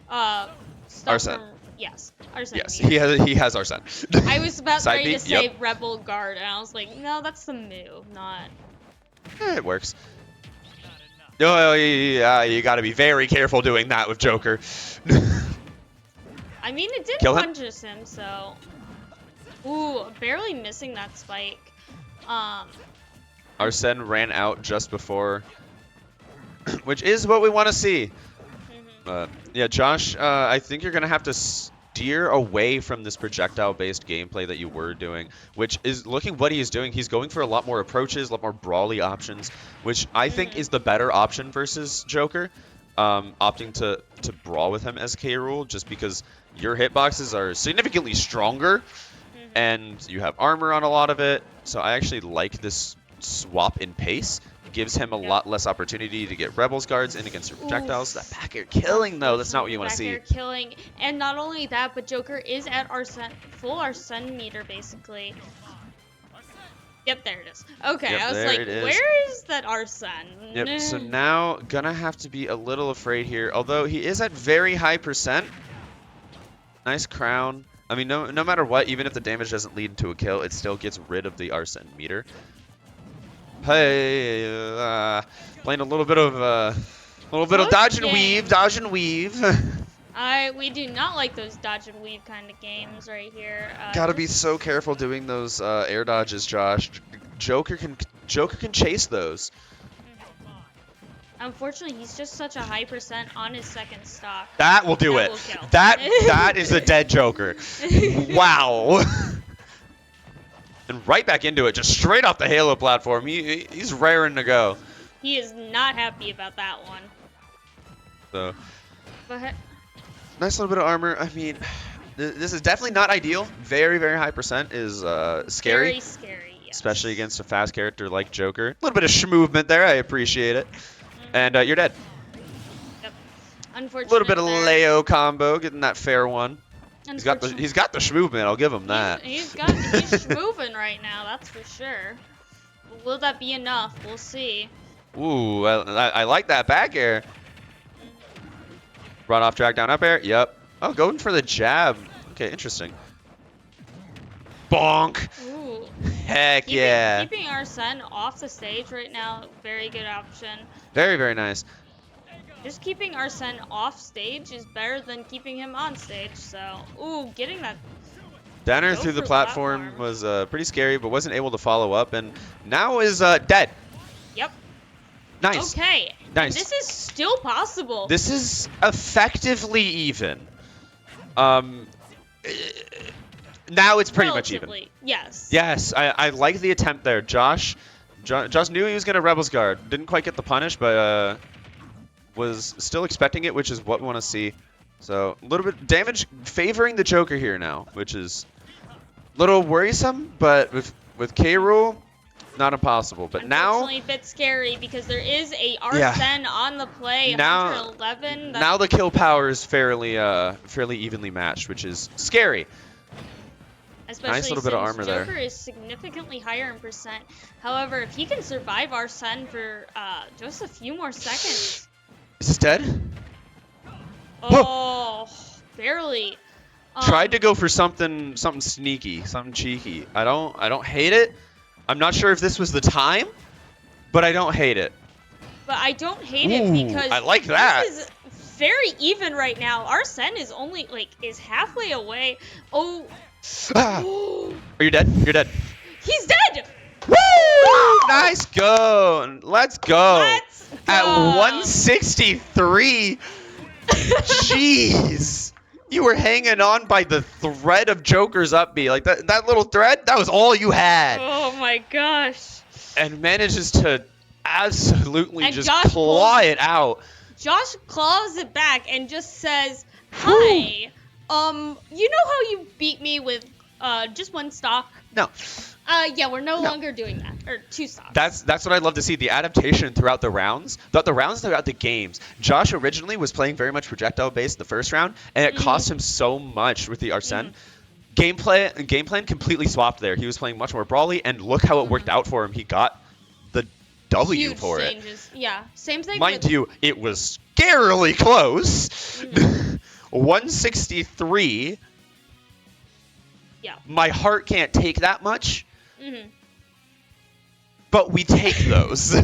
stuff Arsene. from... Yes, Arsene. Yes, he has Arsene. I was about Side ready B? to say Yep. Rebel Guard, and I was like, no, that's the move, not... It works. Oh, yeah, you gotta be very careful doing that with Joker. I mean, it did Kill him? punches him, so... Ooh, barely missing that spike. Arsene ran out just before, which is what we want to see. Yeah, Josh, I think you're going to have to steer away from this projectile-based gameplay that you were doing, which is looking what he is doing. He's going for a lot more approaches, a lot more brawly options, which I think is the better option versus Joker. Opting to brawl with him as K. Rool, just because your hitboxes are significantly stronger, and you have armor on a lot of it. So I actually like this swap in pace. Gives him a lot less opportunity to get Rebels guards in against your projectiles. That back air killing, though, that's not what you want to see. Back air killing, and not only that, but Joker is at full Arsene meter, basically. Yep, there it is. Okay, Yep, I was like, where is that Arsene? Yep, so now gonna have to be a little afraid here, although he is at very high percent. Nice crown. I mean, no matter what, even if the damage doesn't lead into a kill, it still gets rid of the Arsene meter. Hey, playing a little bit of dodge and weave. We do not like those dodge and weave kind of games right here. Gotta be so careful doing those air dodges, Josh. Joker can chase those. Unfortunately, he's just such a high percent on his second stock. That will do it. That is a dead Joker. Wow. And right back into it, just straight off the Halo platform. He's raring to go. He is not happy about that one. So, But nice little bit of armor. I mean, this is definitely not ideal. Very, very high percent is scary. Very scary, yes. Especially against a fast character like Joker. A little bit of movement there. I appreciate it. And you're dead. Yep. Unfortunately. A little bit of Leo combo, getting that fair one. He's got the movement. I'll give him that. He's moving right now, that's for sure. But will that be enough? We'll see. Ooh, I like that back air. Run off, drag down, up air. Yep. Oh, going for the jab. Okay, interesting. Bonk. Ooh. Heck yeah. Keeping Arsene off the stage right now, very good option. Very, very nice. Just keeping Arsene off stage is better than keeping him on stage, so... Ooh, getting that... Downer through the platform was pretty scary, but wasn't able to follow up, and now is dead. Yep. Nice. Okay. Nice. This is still possible. This is effectively even. Now it's pretty much even. Yes. Yes, I like the attempt there. Josh knew he was going to Rebels Guard. Didn't quite get the punish, but was still expecting it, which is what we want to see. So a little bit damage favoring the Joker here now, which is a little worrisome, but with K. Rool, not impossible. But now, Unfortunately, a bit scary because there is a Yeah. Arsene on the play. now 111. now the kill power is fairly evenly matched, which is scary. Especially little bit of since armor there. Joker is significantly higher in percent. However, if he can survive Arsene for just a few more seconds. Is this dead? Oh, barely. Tried to go for something sneaky, something cheeky. I don't hate it. I'm not sure if this was the time, but I don't hate it. But I don't hate it because I like that. this is very even right now. Arsene is only is halfway away. Oh. Are you dead? You're dead. He's dead. Woo! Nice go. Let's go. Let's go. At 163. Jeez. You were hanging on by the thread of Joker's up B. Like that little thread, that was all you had. Oh my gosh. And manages to absolutely And just Josh claw it out. Josh claws it back and just says, "Hi. You know how you beat me with just one stock? No. Yeah, we're no longer doing that. Or 2 stocks." That's what I'd love to see, the adaptation throughout the rounds, throughout the games. Josh originally was playing very much projectile based the first round, and it cost him so much with the Arsene. Game plan completely swapped there. He was playing much more brawly, and look how it worked out for him. He got the W Huge for changes. Yeah, same thing. Mind you, it was scarily close. 163. Yeah. My heart can't take that much, Mhm. but we take those.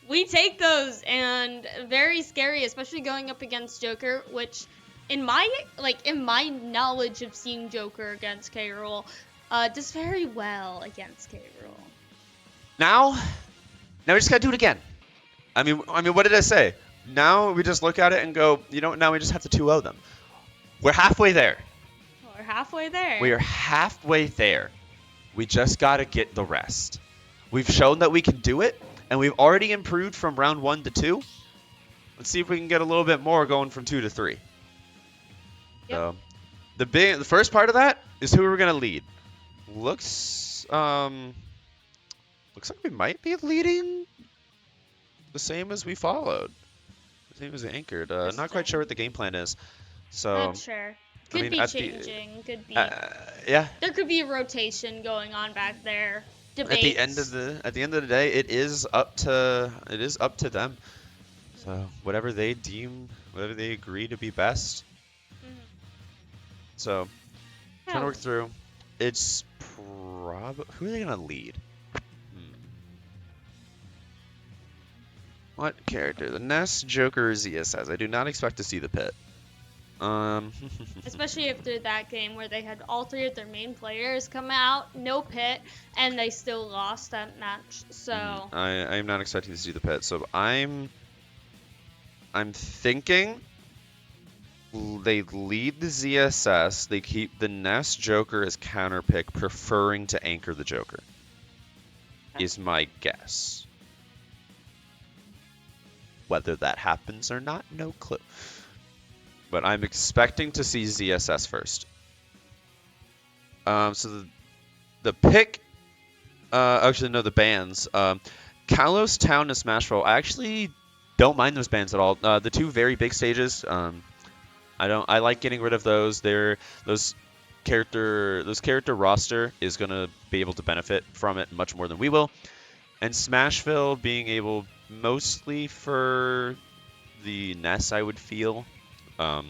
We take those, and very scary, especially going up against Joker, which in my knowledge of seeing Joker against K. Rool, does very well against K. Rool. Now we just gotta do it again. I mean, what did I say? Now we just look at it and go, now we just have to 2-0 them. We're halfway there. We're halfway there. We are halfway there. We just gotta get the rest. We've shown that we can do it, and we've already improved from round 1 to 2. Let's see if we can get a little bit more going from 2 to 3. Yep. So, the first part of that is who we're gonna lead. Looks like we might be leading the same as we followed. The same as we anchored. Not quite sure what the game plan is. So Not sure. Could be changing. Could be. Yeah. There could be a rotation going on back there. Debates. At the end of the day, it is up to them. So whatever they agree to be best. So trying to work through. It's who are they gonna lead? What character? The Ness, Joker, or ZSS? I do not expect to see the pit. Especially after that game where they had all 3 of their main players come out, no pit, and they still lost that match. So I am not expecting to see the pit. So I'm thinking they lead the ZSS. They keep the Ness Joker as counter pick, preferring to anchor the Joker. Is my guess. Whether that happens or not, no clue. But I'm expecting to see ZSS first. So the pick, actually no, the bans. Kalos, Town, and Smashville. I actually don't mind those bans at all. The 2 very big stages. I like getting rid of those. Those character roster is gonna be able to benefit from it much more than we will. And Smashville being able mostly for the Ness, I would feel. Want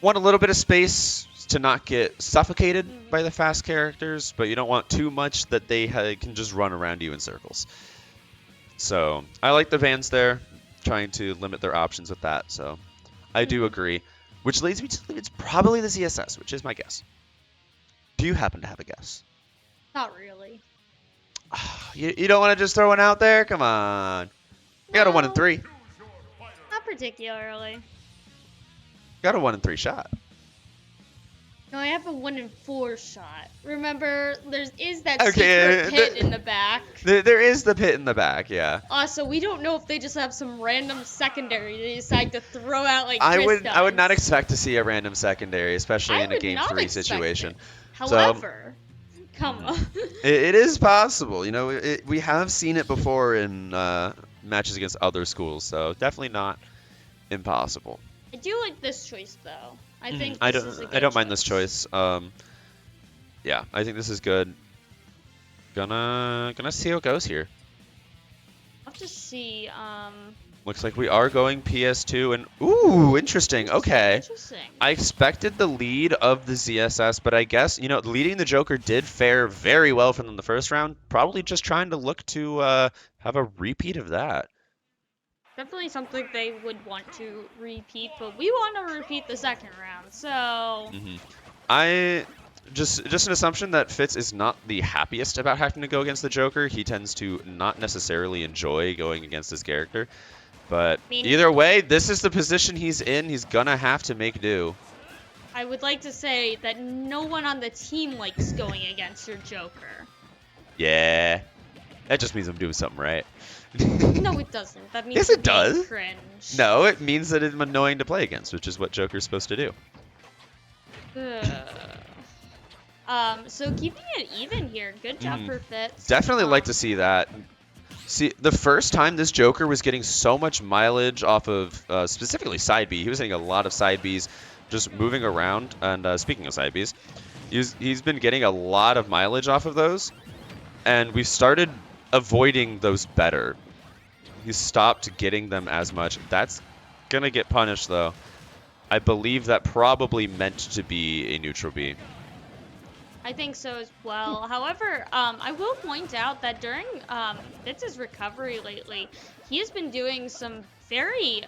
a little bit of space to not get suffocated by the fast characters, but you don't want too much that they can just run around you in circles. So I like the bans there, trying to limit their options with that. So I do agree, which leads me to believe it's probably the ZSS, which is my guess. Do you happen to have a guess? not really. You don't want to just throw one out there? Come on. You got a 1 in 3. Not particularly. Got a 1 in 3 shot. No, I have a 1 in 4 shot. Remember, is that Okay, secret pit in the back. There is the pit in the back, yeah. Also, we don't know if they just have some random secondary they decide to throw out like I Chris would not does. expect to see a random secondary, especially I in a would game not 3 expect situation. it. So However, come on. it is possible. You know, we have seen it before in matches against other schools, so definitely not impossible. I do like this choice though. I think I this is a good I don't mind this choice. Yeah, I think this is good. Gonna see how it goes here. I'll have to see. Looks like we are going PS2 and ooh, interesting. Okay. Interesting. I expected the lead of the ZSS, but I guess, you know, leading the Joker did fare very well for them the first round. Probably just trying to look to have a repeat of that. Definitely something they would want to repeat, but we want to repeat the second round, so. I just an assumption that Fitz is not the happiest about having to go against the Joker. He tends to not necessarily enjoy going against his character. But either way, this is the position he's in. He's gonna have to make do. I would like to say that no one on the team likes going against your Joker. Yeah. That just means I'm doing something right. No, it doesn't. That means yes, it does. Cringe. No, it means that I'm annoying to play against, which is what Joker's supposed to do. So keeping it even here. Good job for Fitz. Definitely like to see that. See, the first time this Joker was getting so much mileage off of specifically side B, he was hitting a lot of side Bs, just moving around. And speaking of side Bs, he's been getting a lot of mileage off of those, and we started avoiding those better. He stopped getting them as much. That's gonna get punished though. I believe that probably meant to be a neutral B. I think so as well. However, I will point out that during Fitz's recovery lately, he has been doing some very,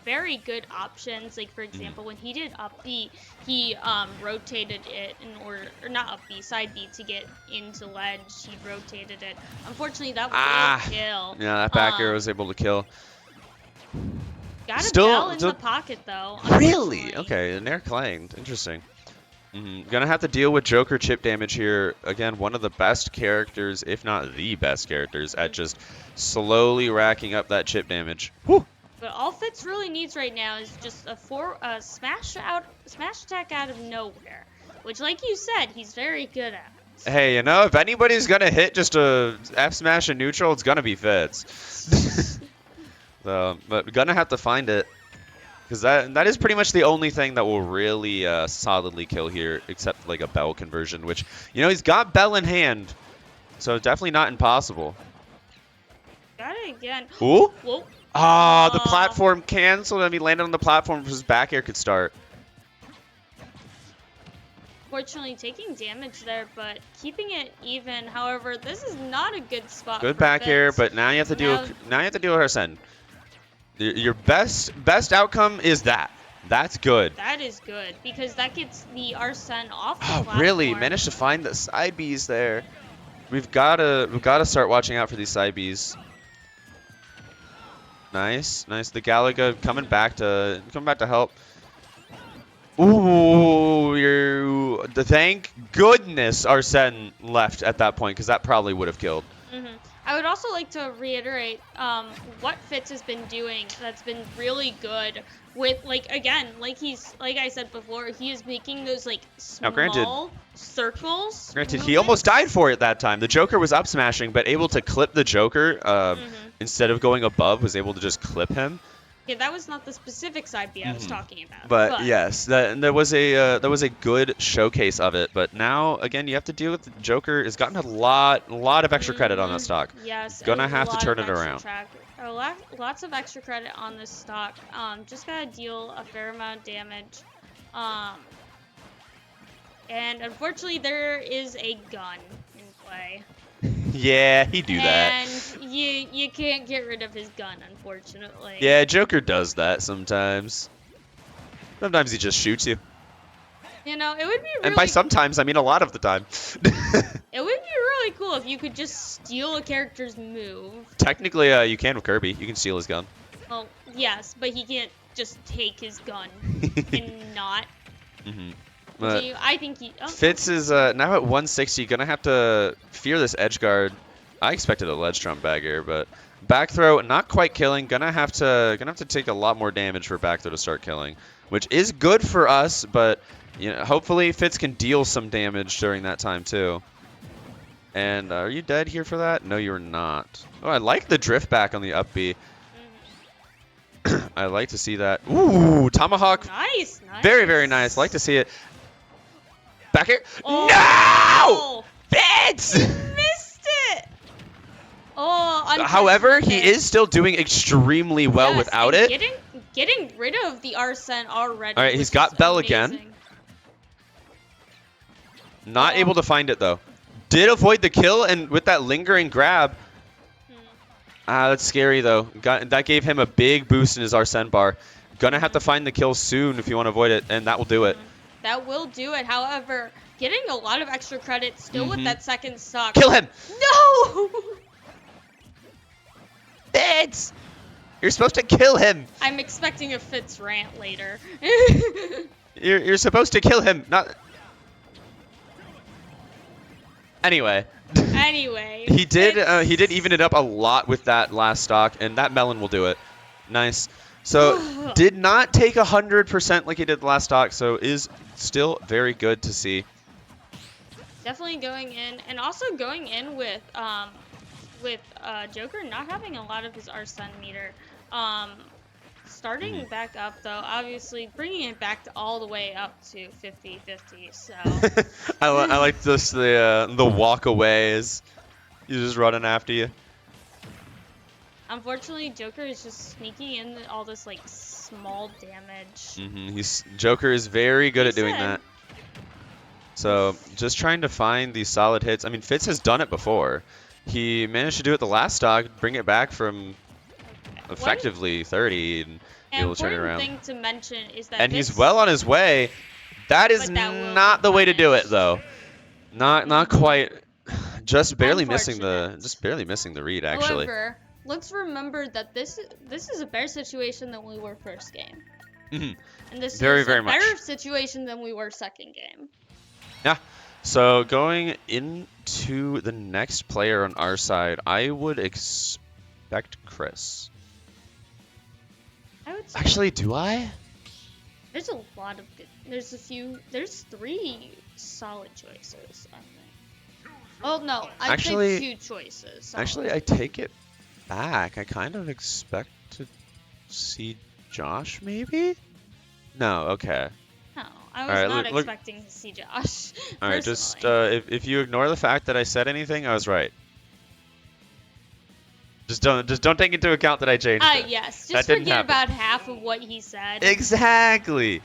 very good options. Like, for example, when he did up B, he rotated it in order, or not up B, side B to get into ledge. He rotated it. Unfortunately, that will kill. Yeah, that back air was able to kill. Got a bell in the pocket, though. Really? Okay, an air clanged. Interesting. Gonna have to deal with Joker chip damage here. Again, one of the best characters, if not the best characters, at just slowly racking up that chip damage. Whew. But all Fitz really needs right now is just a smash attack out of nowhere, which, like you said, he's very good at. Hey, you know, if anybody's gonna hit just a F smash in neutral, it's gonna be Fitz. So, but gonna have to find it. Because that is pretty much the only thing that will really solidly kill here, except like a Bell conversion, which, you know, he's got Bell in hand, so definitely not impossible. Got it again. Ooh? Whoa. Ah, the platform canceled, and he landed on the platform before his back air could start. Fortunately, taking damage there, but keeping it even. However, this is not a good spot. Good back air, but now you have to deal. Now you have to deal with Arsene. Your best outcome is that. That's good. That is good because that gets the Arsene off the platform. Really? Managed to find the side Bs there. We've gotta start watching out for these side Bs. Nice. The Galaga coming back to help. Ooh, thank goodness Arsene left at that point because that probably would have killed. I would also like to reiterate what Fitz has been doing that's been really good with, like I said before, he is making those like small circles. Granted, he almost died for it that time. The Joker was up smashing, but able to clip the Joker instead of going above, was able to just clip him. Yeah, that was not the specific side B I was talking about. But yes, there was a good showcase of it. But now again, you have to deal with the Joker. Has gotten a lot of extra credit on that stock. Yes, gonna have to turn it around. Lots of extra credit on this stock. Just gotta deal a fair amount of damage. And unfortunately, there is a gun in play. Yeah, he do that. And you can't get rid of his gun, unfortunately. Yeah, Joker does that sometimes. Sometimes he just shoots you. You know, it would be really... And by sometimes, I mean a lot of the time. It would be really cool if you could just steal a character's move. Technically, you can with Kirby. You can steal his gun. Well, yes, but he can't just take his gun and not. But I think he. Oh, Fitz is now at 160. Gonna have to fear this edge guard. I expected a ledge trump back here, but back throw not quite killing. Gonna have to take a lot more damage for back throw to start killing, which is good for us. But you know, hopefully Fitz can deal some damage during that time too. And are you dead here for that? No, you're not. Oh, I like the drift back on the up B. I like to see that. Ooh, tomahawk. Nice. Very, very nice. Like to see it. Back here. Oh, No! Fitz! He missed it. Oh, However, he is still doing extremely well yes, without it. Getting rid of the Arsene already. All right, he's got Bell again. Not able to find it though. Did avoid the kill, and with that lingering grab. That's scary though. That gave him a big boost in his Arsene bar. Gonna have to find the kill soon if you want to avoid it, and that will do it. That will do it. However, getting a lot of extra credit still with that second stock. Kill him! No! Fitz! You're supposed to kill him. I'm expecting a Fitz rant later. You're supposed to kill him, not. Anyway. he did even it up a lot with that last stock, and that melon will do it. Nice. So did not take 100% like he did the last stock, so is still very good to see. Definitely going in, and also going in with Joker not having a lot of his Arsene meter. Starting back up though, obviously bringing it back to all the way up to 50-50. So I like this the walk away is he's just running after you. Unfortunately, Joker is just sneaking in all this like small damage. Joker is very good at doing that. So just trying to find these solid hits. I mean, Fitz has done it before. He managed to do it the last stock, bring it back from effectively 30 and be able to turn it around. Important thing to mention is that he's well on his way. That is not the way to do it though. Not quite. Just barely missing the read actually. However, let's remember that this is a better situation than we were first game. And this is a better situation than we were second game. Yeah. So going into the next player on our side, I would expect Chris. I would say actually, do I? There's a lot of good. There's 3 solid choices, I think. Oh no, I'd say 2 choices. Solid. Actually, I take it back. I kind of expect to see Josh, maybe? No, okay. No, I was not expecting to see Josh. All right, just if you ignore the fact that I said anything, I was right. Just don't take into account that I changed it. Yes, just forget about half of what he said. Exactly.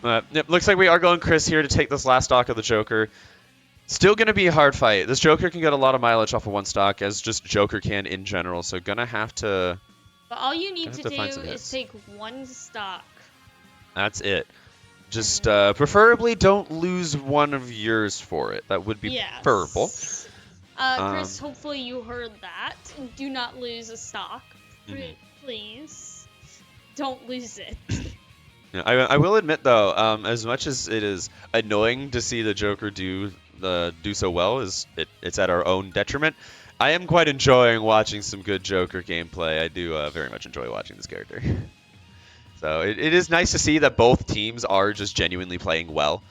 It looks like we are going Chris here to take this last stock of the Joker. Still going to be a hard fight. This Joker can get a lot of mileage off of one stock, as just Joker can in general. So gonna have to. But all you need to do is take 1 stock. That's it. Just preferably don't lose one of yours for it. That would be preferable. Chris, hopefully you heard that. Do not lose a stock. Please. Don't lose it. Yeah, I will admit, though, as much as it is annoying to see the Joker do so well, it's at our own detriment. I am quite enjoying watching some good Joker gameplay. I do very much enjoy watching this character. So it is nice to see that both teams are just genuinely playing well.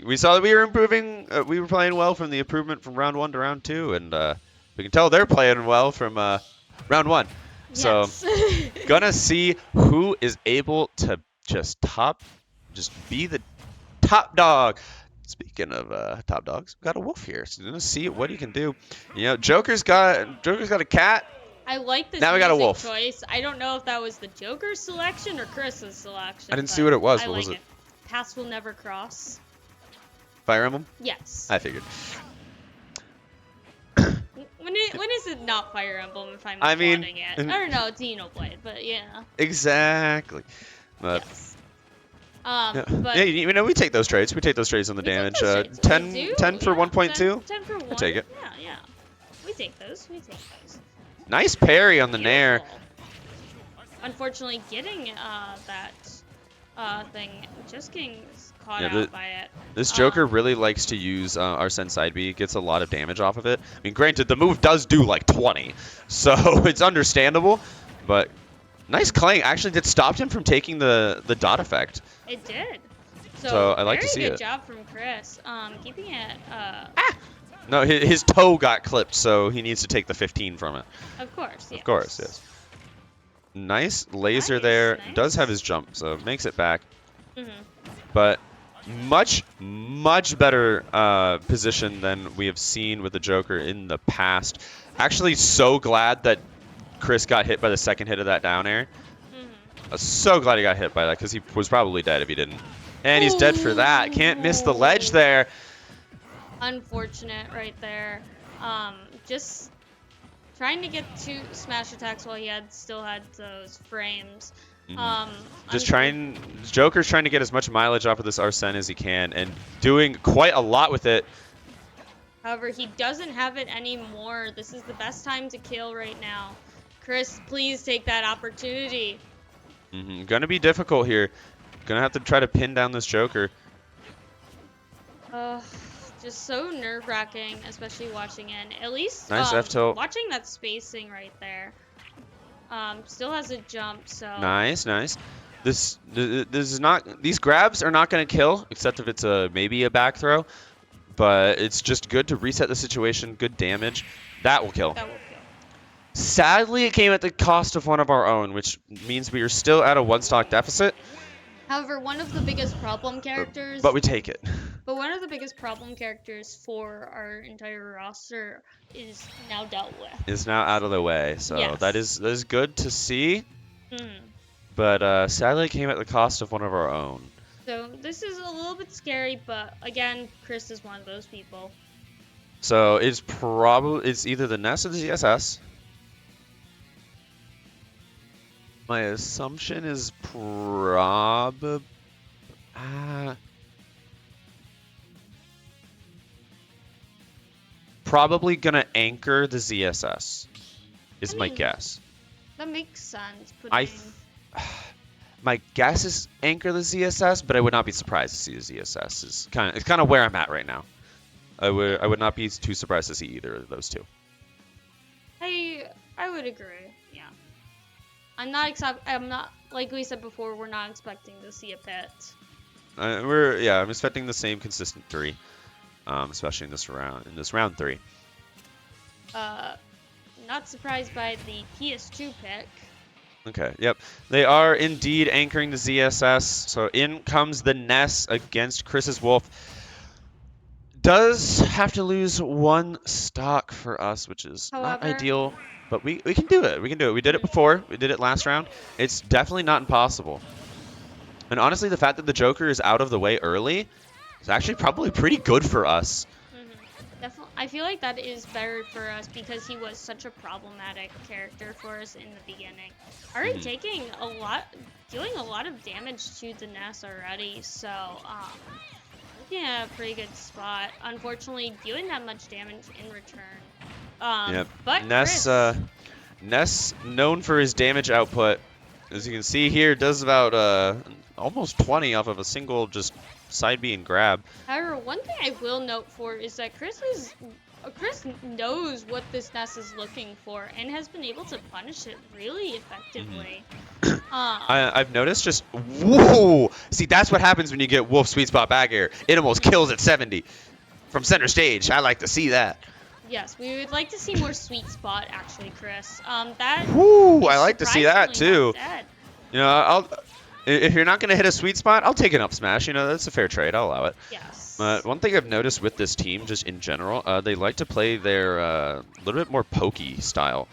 We saw that we were improving. We were playing well from the improvement from round 1 to round 2, and we can tell they're playing well from round 1. Yes. So gonna see who is able to just be the top dog. Speaking of top dogs, we got a wolf here. So gonna see what he can do. You know, Joker's got a cat. I like this now we got a wolf choice. I don't know if that was the Joker's selection or Chris's selection. I didn't see what it was. What was it? Paths will never cross. Fire Emblem? Yes. I figured. When is it not Fire Emblem if I'm not plotting it? I don't know, it's Xenoblade, but yeah. Exactly. But, yes. But yeah, you know, we take those trades. We take those trades on the damage. 10 for 1.2. 10 for 1. I take it. Yeah. We take those. Nice parry on the Nair. Unfortunately, getting that thing, just getting caught Yeah, out by it. this Joker really likes to use Arsene side B. Gets a lot of damage off of it. I mean, granted, the move does do like 20, so it's understandable. But nice Clang actually did stopped him from taking the dot effect. It did. So I like to see very it. good job from Chris. Keeping it. No, his toe got clipped, so he needs to take the 15 from it. Of course. Yes. Of course, yes. Nice laser Nice, there. nice. Does have his jump, so makes it back. Mhm. But much better position than we have seen with the Joker in the past. Actually, so glad that Chris got hit by the second hit of that down air. Mhm. I'm so glad he got hit by that because he was probably dead if he didn't. And he's dead for that. Can't miss the ledge there. Unfortunate right there. Just trying to get 2 smash attacks while he still had those frames. Just Joker's trying to get as much mileage off of this Arsene as he can, and doing quite a lot with it. However, he doesn't have it anymore. This is the best time to kill right now. Chris, please take that opportunity. Gonna be difficult here. Gonna have to try to pin down this Joker. Just so nerve-wracking, especially watching in. At least Nice F tilt. watching that spacing right there. Still has a jump, so Nice. This is not. These grabs are not gonna kill, except if it's maybe a back throw. But it's just good to reset the situation. Good damage. That will kill. that will kill. Sadly, it came at the cost of one of our own, which means we are still at a 1-stock deficit. However, one of the biggest problem characters. But we take it. But one of the biggest problem characters for our entire roster is now dealt with. Is now out of the way, so Yes. that is good to see. Mhm. But sadly, it came at the cost of one of our own. So this is a little bit scary, but again, Chris is one of those people. So it's either the Ness or the ZSS. My assumption is probably gonna anchor the ZSS. Is my guess. That makes sense. My guess is anchor the ZSS, but I would not be surprised to see the ZSS. It's kind of where I'm at right now. I would not be too surprised to see either of those two. I would agree. Yeah. I'm not like we said before. We're not expecting to see a pit. I'm expecting the same consistent 3, especially in this round 3. Not surprised by the PS2 pick. Okay, yep. They are indeed anchoring the ZSS. So in comes the Ness against Chris's Wolf. Does have to lose 1 stock for us, which is not ideal. But we can do it. We can do it. We did it before. We did it last round. It's definitely not impossible. And honestly, the fact that the Joker is out of the way early is actually probably pretty good for us. Definitely, I feel like that is better for us because he was such a problematic character for us in the beginning. Already dealing a lot of damage to the Ness already, so looking at a pretty good spot. Unfortunately, doing that much damage in return. Yep. But Ness, known for his damage output, as you can see here, does about almost 20 off of a single just side B and grab. However, one thing I will note for is that Chris knows what this Ness is looking for and has been able to punish it really effectively. I've noticed just whoa. See, that's what happens when you get Wolf sweet spot back air. It almost kills at 70 from center stage. I like to see that. Yes, we would like to see more sweet spot actually, Chris. I like to see that too. You know, if you're not going to hit a sweet spot, I'll take an up smash. You know, that's a fair trade. I'll allow it. Yes. But one thing I've noticed with this team, just in general, they like to play their little bit more pokey style.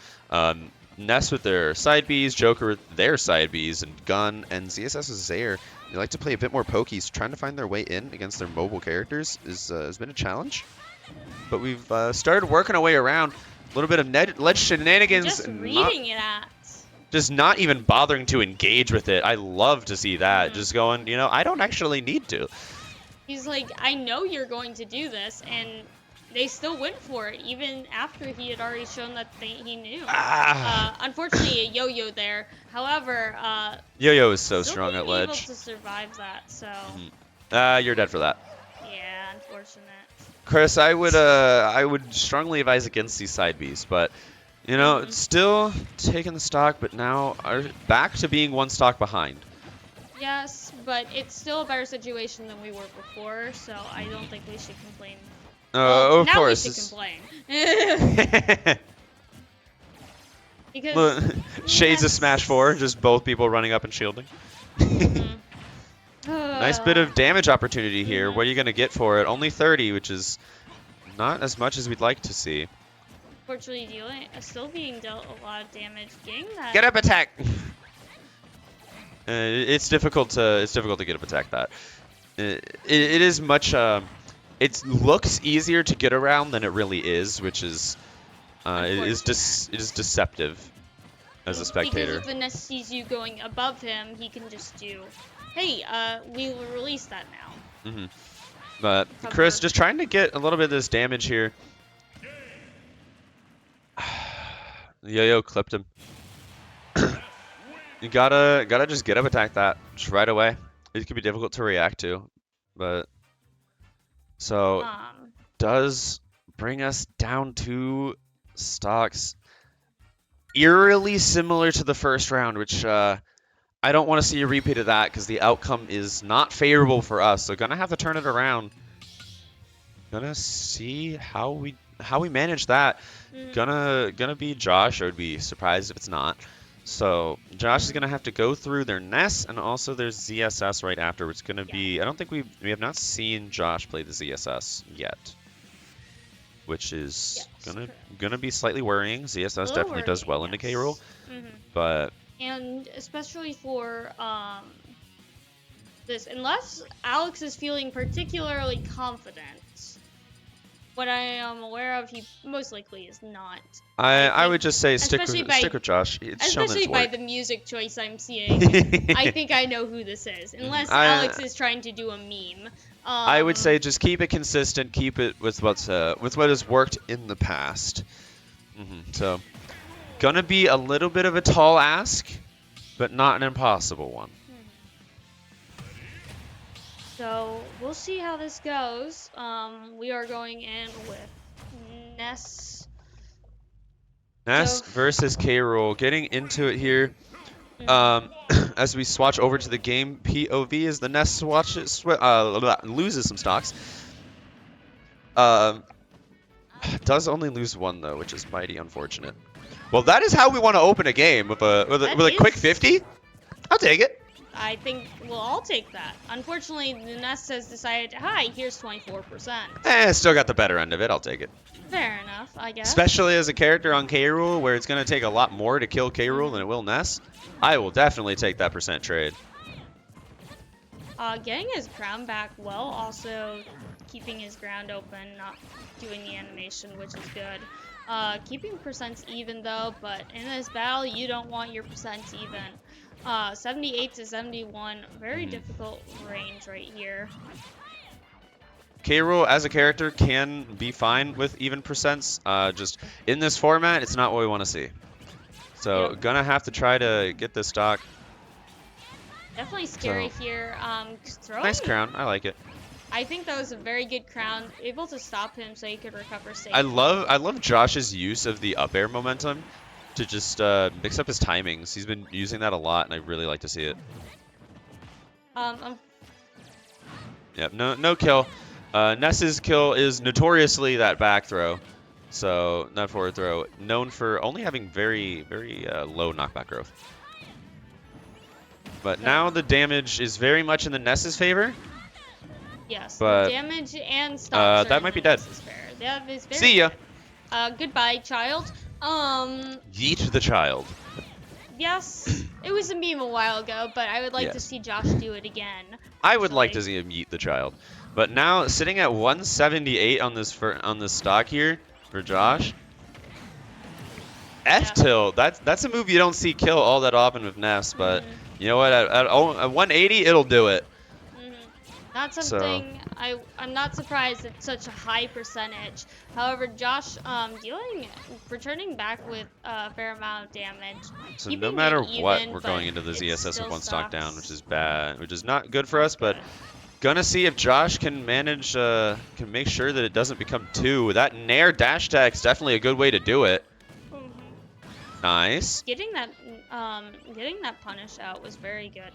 Ness with their side Bs, Joker with their side Bs, and Gun and ZSS is there. They like to play a bit more pokey, so trying to find their way in against their mobile characters has been a challenge. But we've started working our way around. A little bit of ledge shenanigans. Just reading it at. Just not even bothering to engage with it. I love to see that. Just going, you know, I don't actually need to. He's like, I know you're going to do this, and they still went for it, even after he had already shown that he knew. Ah. Unfortunately, a yo-yo there. However, Yo-yo is so still strong at being able ledge. to survive that, so You're dead for that. yeah, unfortunate. Chris, I would strongly advise against these side Bs, but you know, it's still taking the stock, but now are back to being one stock behind. Yes, but it's still a better situation than we were before, so I don't think we should complain. Well, Of now course. we should complain. Because Look, shades of yes. Smash 4, just both people running up and shielding. Nice bit of damage opportunity here. What are you going to get for it? Only 30, which is not as much as we'd like to see. Unfortunately, still being dealt a lot of damage. Getting that. Get up attack. It's difficult to get up attack that. It is much. It looks easier to get around than it really is, which is it is deceptive as a spectator. Because if the Ness sees you going above him, he can just do, hey, we will release that now. But Chris just trying to get a little bit of this damage here. Yo-yo clipped him. You gotta just get up attack that just right away. It can be difficult to react to, but so does bring us down 2 stocks, eerily similar to the first round, which I don't want to see a repeat of that because the outcome is not favorable for us. So gonna have to turn it around. Gonna see how we manage that. Gonna be Josh. I would be surprised if it's not. So Josh is gonna have to go through their Ness and also their ZSS right after. It's gonna be. I don't think we have not seen Josh play the ZSS yet, which is gonna be slightly worrying. ZSS definitely does well into K roll, but and especially for this, unless Alex is feeling particularly confident. What I am aware of, he most likely is not. I would just say stick with Josh. Especially by the music choice I'm seeing. I think I know who this is. Unless Alex is trying to do a meme. I would say just keep it consistent. Keep it with what has worked in the past. So, gonna be a little bit of a tall ask, but not an impossible one. So we'll see how this goes. We are going in with Ness. Ness versus K roll. Getting into it here. As we swatch over to the game POV, as the Ness loses some stocks. Does only lose 1 though, which is mighty unfortunate. Well, that is how we want to open a game with a quick 50. I'll take it. I think we'll all take that. Unfortunately, the Nest has decided, hi, here's 24%. Still got the better end of it. I'll take it. Fair enough, I guess. Especially as a character on K roll, where it's going to take a lot more to kill K roll than it will Ness. I will definitely take that percent trade. Getting his ground back well, also keeping his ground open, not doing the animation, which is good. Keeping percents even though, but in this battle, you don't want your percents even. 78 to 71, very difficult range right here. K roll as a character can be fine with even percents. Just in this format, it's not what we want to see. So gonna have to try to get this stock. Definitely scary here. Nice crown, I like it. I think that was a very good crown, able to stop him so he could recover safely. I love Josh's use of the up air momentum to just mix up his timings. He's been using that a lot, and I really like to see it. Yep, no kill. Ness's kill is notoriously that back throw, so not forward throw. Known for only having very low knockback growth. But now the damage is very much in the Ness's favor. Yes, but the damage and stocks that might be dead. That is very See ya. Goodbye, child. Yeet the child. Yes, it was a meme a while ago, but I would like to see Josh do it again. I would like to see him yeet the child. But now sitting at 178 on this stock here for Josh. F-tilt, that's a move you don't see kill all that often with Ness, but you know what? At 180, it'll do it. Not So something I'm not surprised it's such a high percentage. However, Josh returning back with a fair amount of damage, so no keeping it matter what, even, we're but going into the it ZSS with still one stock down, which sucks. is bad, which is not good for us. Not But good. gonna see if Josh can manage, can make sure that it doesn't become 2. That Nair dash attack is definitely a good way to do it. Mhm. Nice. Getting that punish out was very good.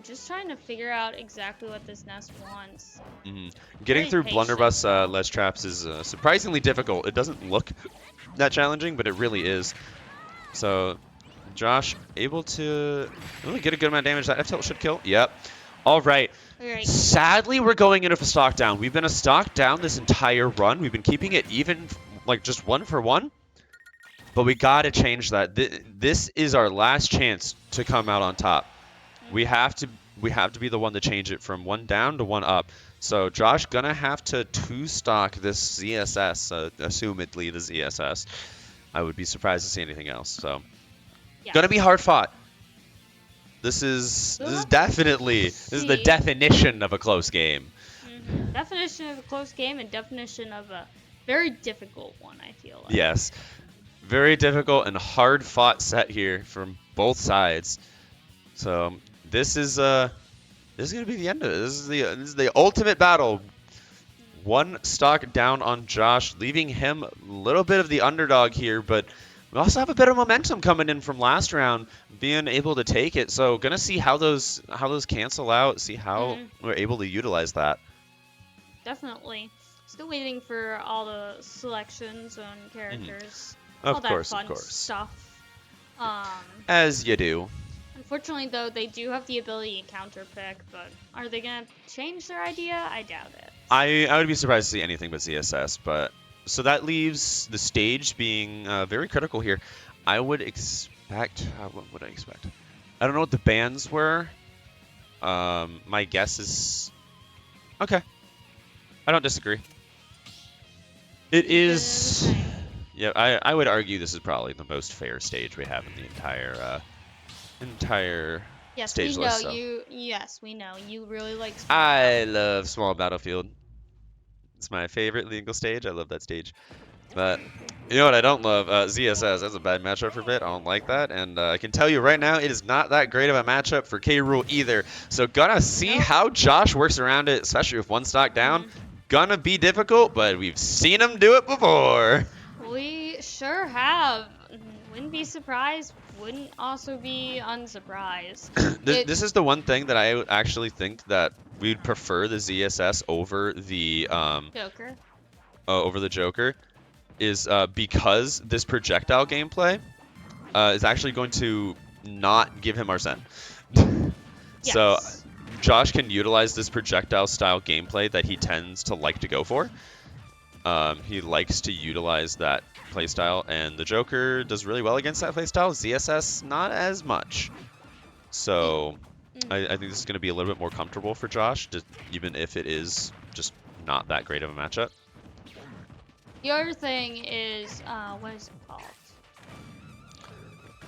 Just trying to figure out exactly what this nest wants. Getting Very through patient, blunderbuss though. ledge traps is surprisingly difficult. It doesn't look that challenging, but it really is. So Josh able to really get a good amount of damage. That F tilt should kill. Yep. All right. Alright. Sadly, we're going into a stock down. We've been a stock down this entire run. We've been keeping it even, like just 1 for 1. But we got to change that. This is our last chance to come out on top. We have to be the one to change it from 1 down to 1 up. So Josh gonna have to 2-stock this ZSS, assumedly the ZSS. I would be surprised to see anything else. So Yeah. gonna be hard fought. This is definitely the definition of a close game. Definition of a close game and definition of a very difficult one, I feel like. Yes. Very difficult and hard fought set here from both sides. So this is gonna be the end of it. This is the ultimate battle. 1 stock down on Josh, leaving him a little bit of the underdog here, but we also have a bit of momentum coming in from last round, being able to take it. So gonna see how those cancel out, see how we're able to utilize that. Definitely. Still waiting for all the selections and characters. Of All course, that fun stuff. As you do. Unfortunately, though, they do have the ability to counter pick, but are they gonna change their idea? I doubt it. I would be surprised to see anything but ZSS, but so that leaves the stage being very critical here. I would expect. What would I expect? I don't know what the bans were. My guess is okay. I don't disagree. It is. Yeah, I would argue this is probably the most fair stage we have in the entire Yes, stage we know list. So. you. Yes, we know you really like. I love Small Battlefield. It's my favorite legal stage. I love that stage. But you know what I don't love? ZSS. That's a bad matchup for Bit. I don't like that. And I can tell you right now, it is not that great of a matchup for K. Rool either. So gonna see how Josh works around it, especially with 1 stock down. Gonna be difficult, but we've seen him do it before. We sure have. Wouldn't be surprised. Wouldn't also be unsurprised. This is the one thing that I actually think that we'd prefer the ZSS over the Joker. Over the Joker, is because this projectile gameplay is actually going to not give him Arsene. So Josh can utilize this projectile style gameplay that he tends to like to go for. He likes to utilize that playstyle, and the Joker does really well against that playstyle. ZSS, not as much. So I think this is going to be a little bit more comfortable for Josh, even if it is just not that great of a matchup. The other thing is, what is it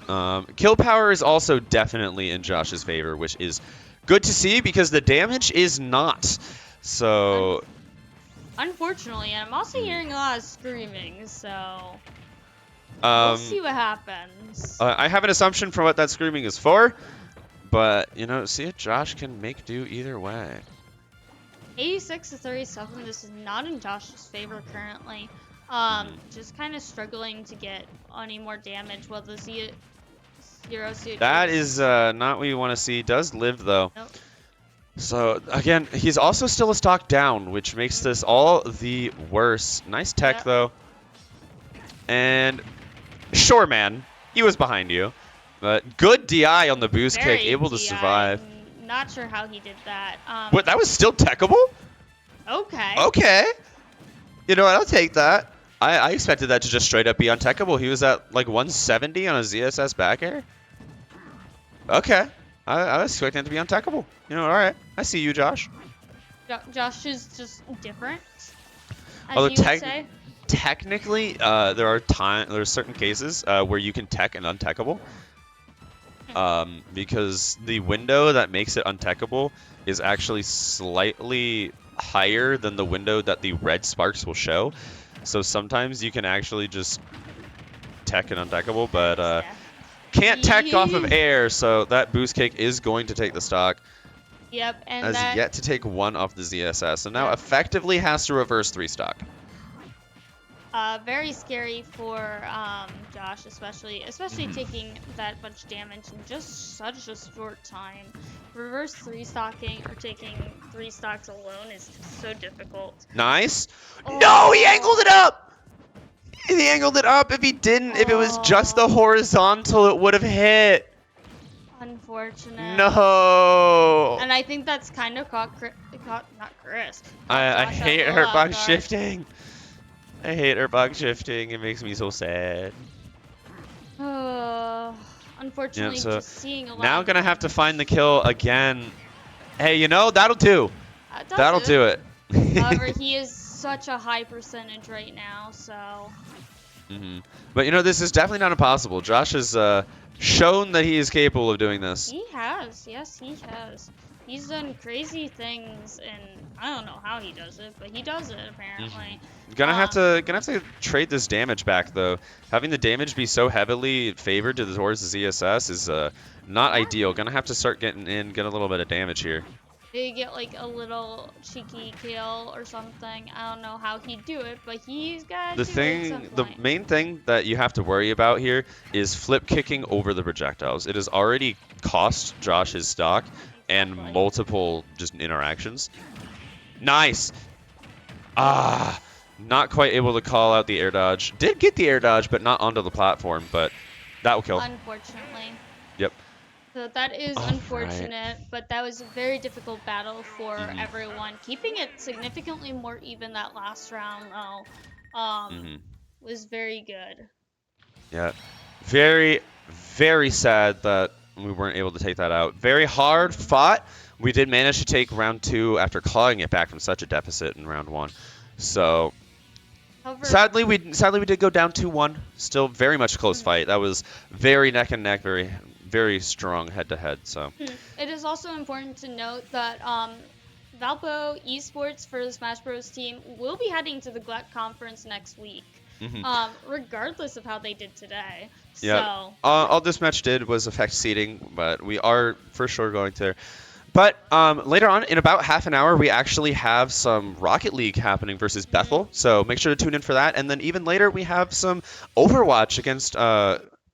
called? Kill power is also definitely in Josh's favor, which is good to see because the damage is not. So. Unfortunately, and I'm also hearing a lot of screaming, so we'll see what happens. I have an assumption for what that screaming is for, but you know, see if Josh can make do either way. 86 to 37. This is not in Josh's favor currently. Just kind of struggling to get any more damage. Well, the zero suit. That is not what you want to see. Does live though. Nope. So again, he's also still a stock down, which makes this all the worse. Nice tech though. And sure, man, he was behind you, but good DI on the boost kick, able to survive. Not sure how he did that. What? That was still techable? Okay. Okay. You know what? I'll take that. I expected that to just straight up be untechable. He was at like 170 on a ZSS back air. Okay. I was expecting it to be untechable. You know, all right. I see you, Josh. Josh is just different, as Although you would say. Technically, there are certain cases where you can tech an untechable. because the window that makes it untechable is actually slightly higher than the window that the red sparks will show. So sometimes you can actually just tech an untechable, but Yeah. can't tech off of air, so that boost kick is going to take the stock. Yep, and Has that yet to take one off the ZSS, so now Yep. effectively has to reverse 3 stock. very scary for Josh, especially Mhm. taking that much damage in just such a short time. Reverse 3-stocking or taking 3 stocks alone is just so difficult. Nice. No, he angled it up! He angled it up. If he didn't, if it was just the Oh. horizontal, it would have hit. Unfortunate. No. And I think that's kind of caught not Chris. I Josh hate a little hurt off box guard. shifting. I hate hurt box shifting. It makes me so sad. Unfortunately, Yeah, so just seeing a lot. now of gonna have to damage. find the kill again. Hey, you know, that'll do. Does That'll it. do it. However, he is such a high percentage right now, so. But you know, this is definitely not impossible. Josh has shown that he is capable of doing this. He has, yes, he has. He's done crazy things, and I don't know how he does it, but he does it apparently. Gonna have to trade this damage back though. Having the damage be so heavily favored towards the ZSS is not ideal. Gonna have to start getting in, get a little bit of damage here. They get like a little cheeky kill or something. I don't know how he'd do it, but he's got to do it at some The point. main thing that you have to worry about here is flip kicking over the projectiles. It has already cost Josh his stock and Exactly. multiple just interactions. Nice. Not quite able to call out the air dodge. Did get the air dodge, but not onto the platform, but that will kill. Unfortunately. Yep. So that is All right. unfortunate, but that was a very difficult battle for everyone. Keeping it significantly more even that last round, though, was very good. Yeah. Very, very sad that we weren't able to take that out. Very hard fought. We did manage to take round 2 after clawing it back from such a deficit in round 1. So However, sadly we did go down 2-1. Still very much a close fight. That was very neck and neck, very very strong head to head. So it is also important to note that Valpo Esports for the Smash Bros team will be heading to the GLEC conference next week. Regardless of how they did today. Yeah. So All this match did was affect seeding, but we are for sure going to. But later on, in about half an hour, we actually have some Rocket League happening versus Bethel. So make sure to tune in for that. And then even later, we have some Overwatch against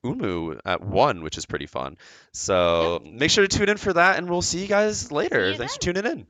Umu at 1, which is pretty fun. So make sure to tune in for that, and we'll see you guys later. Thanks for tuning in.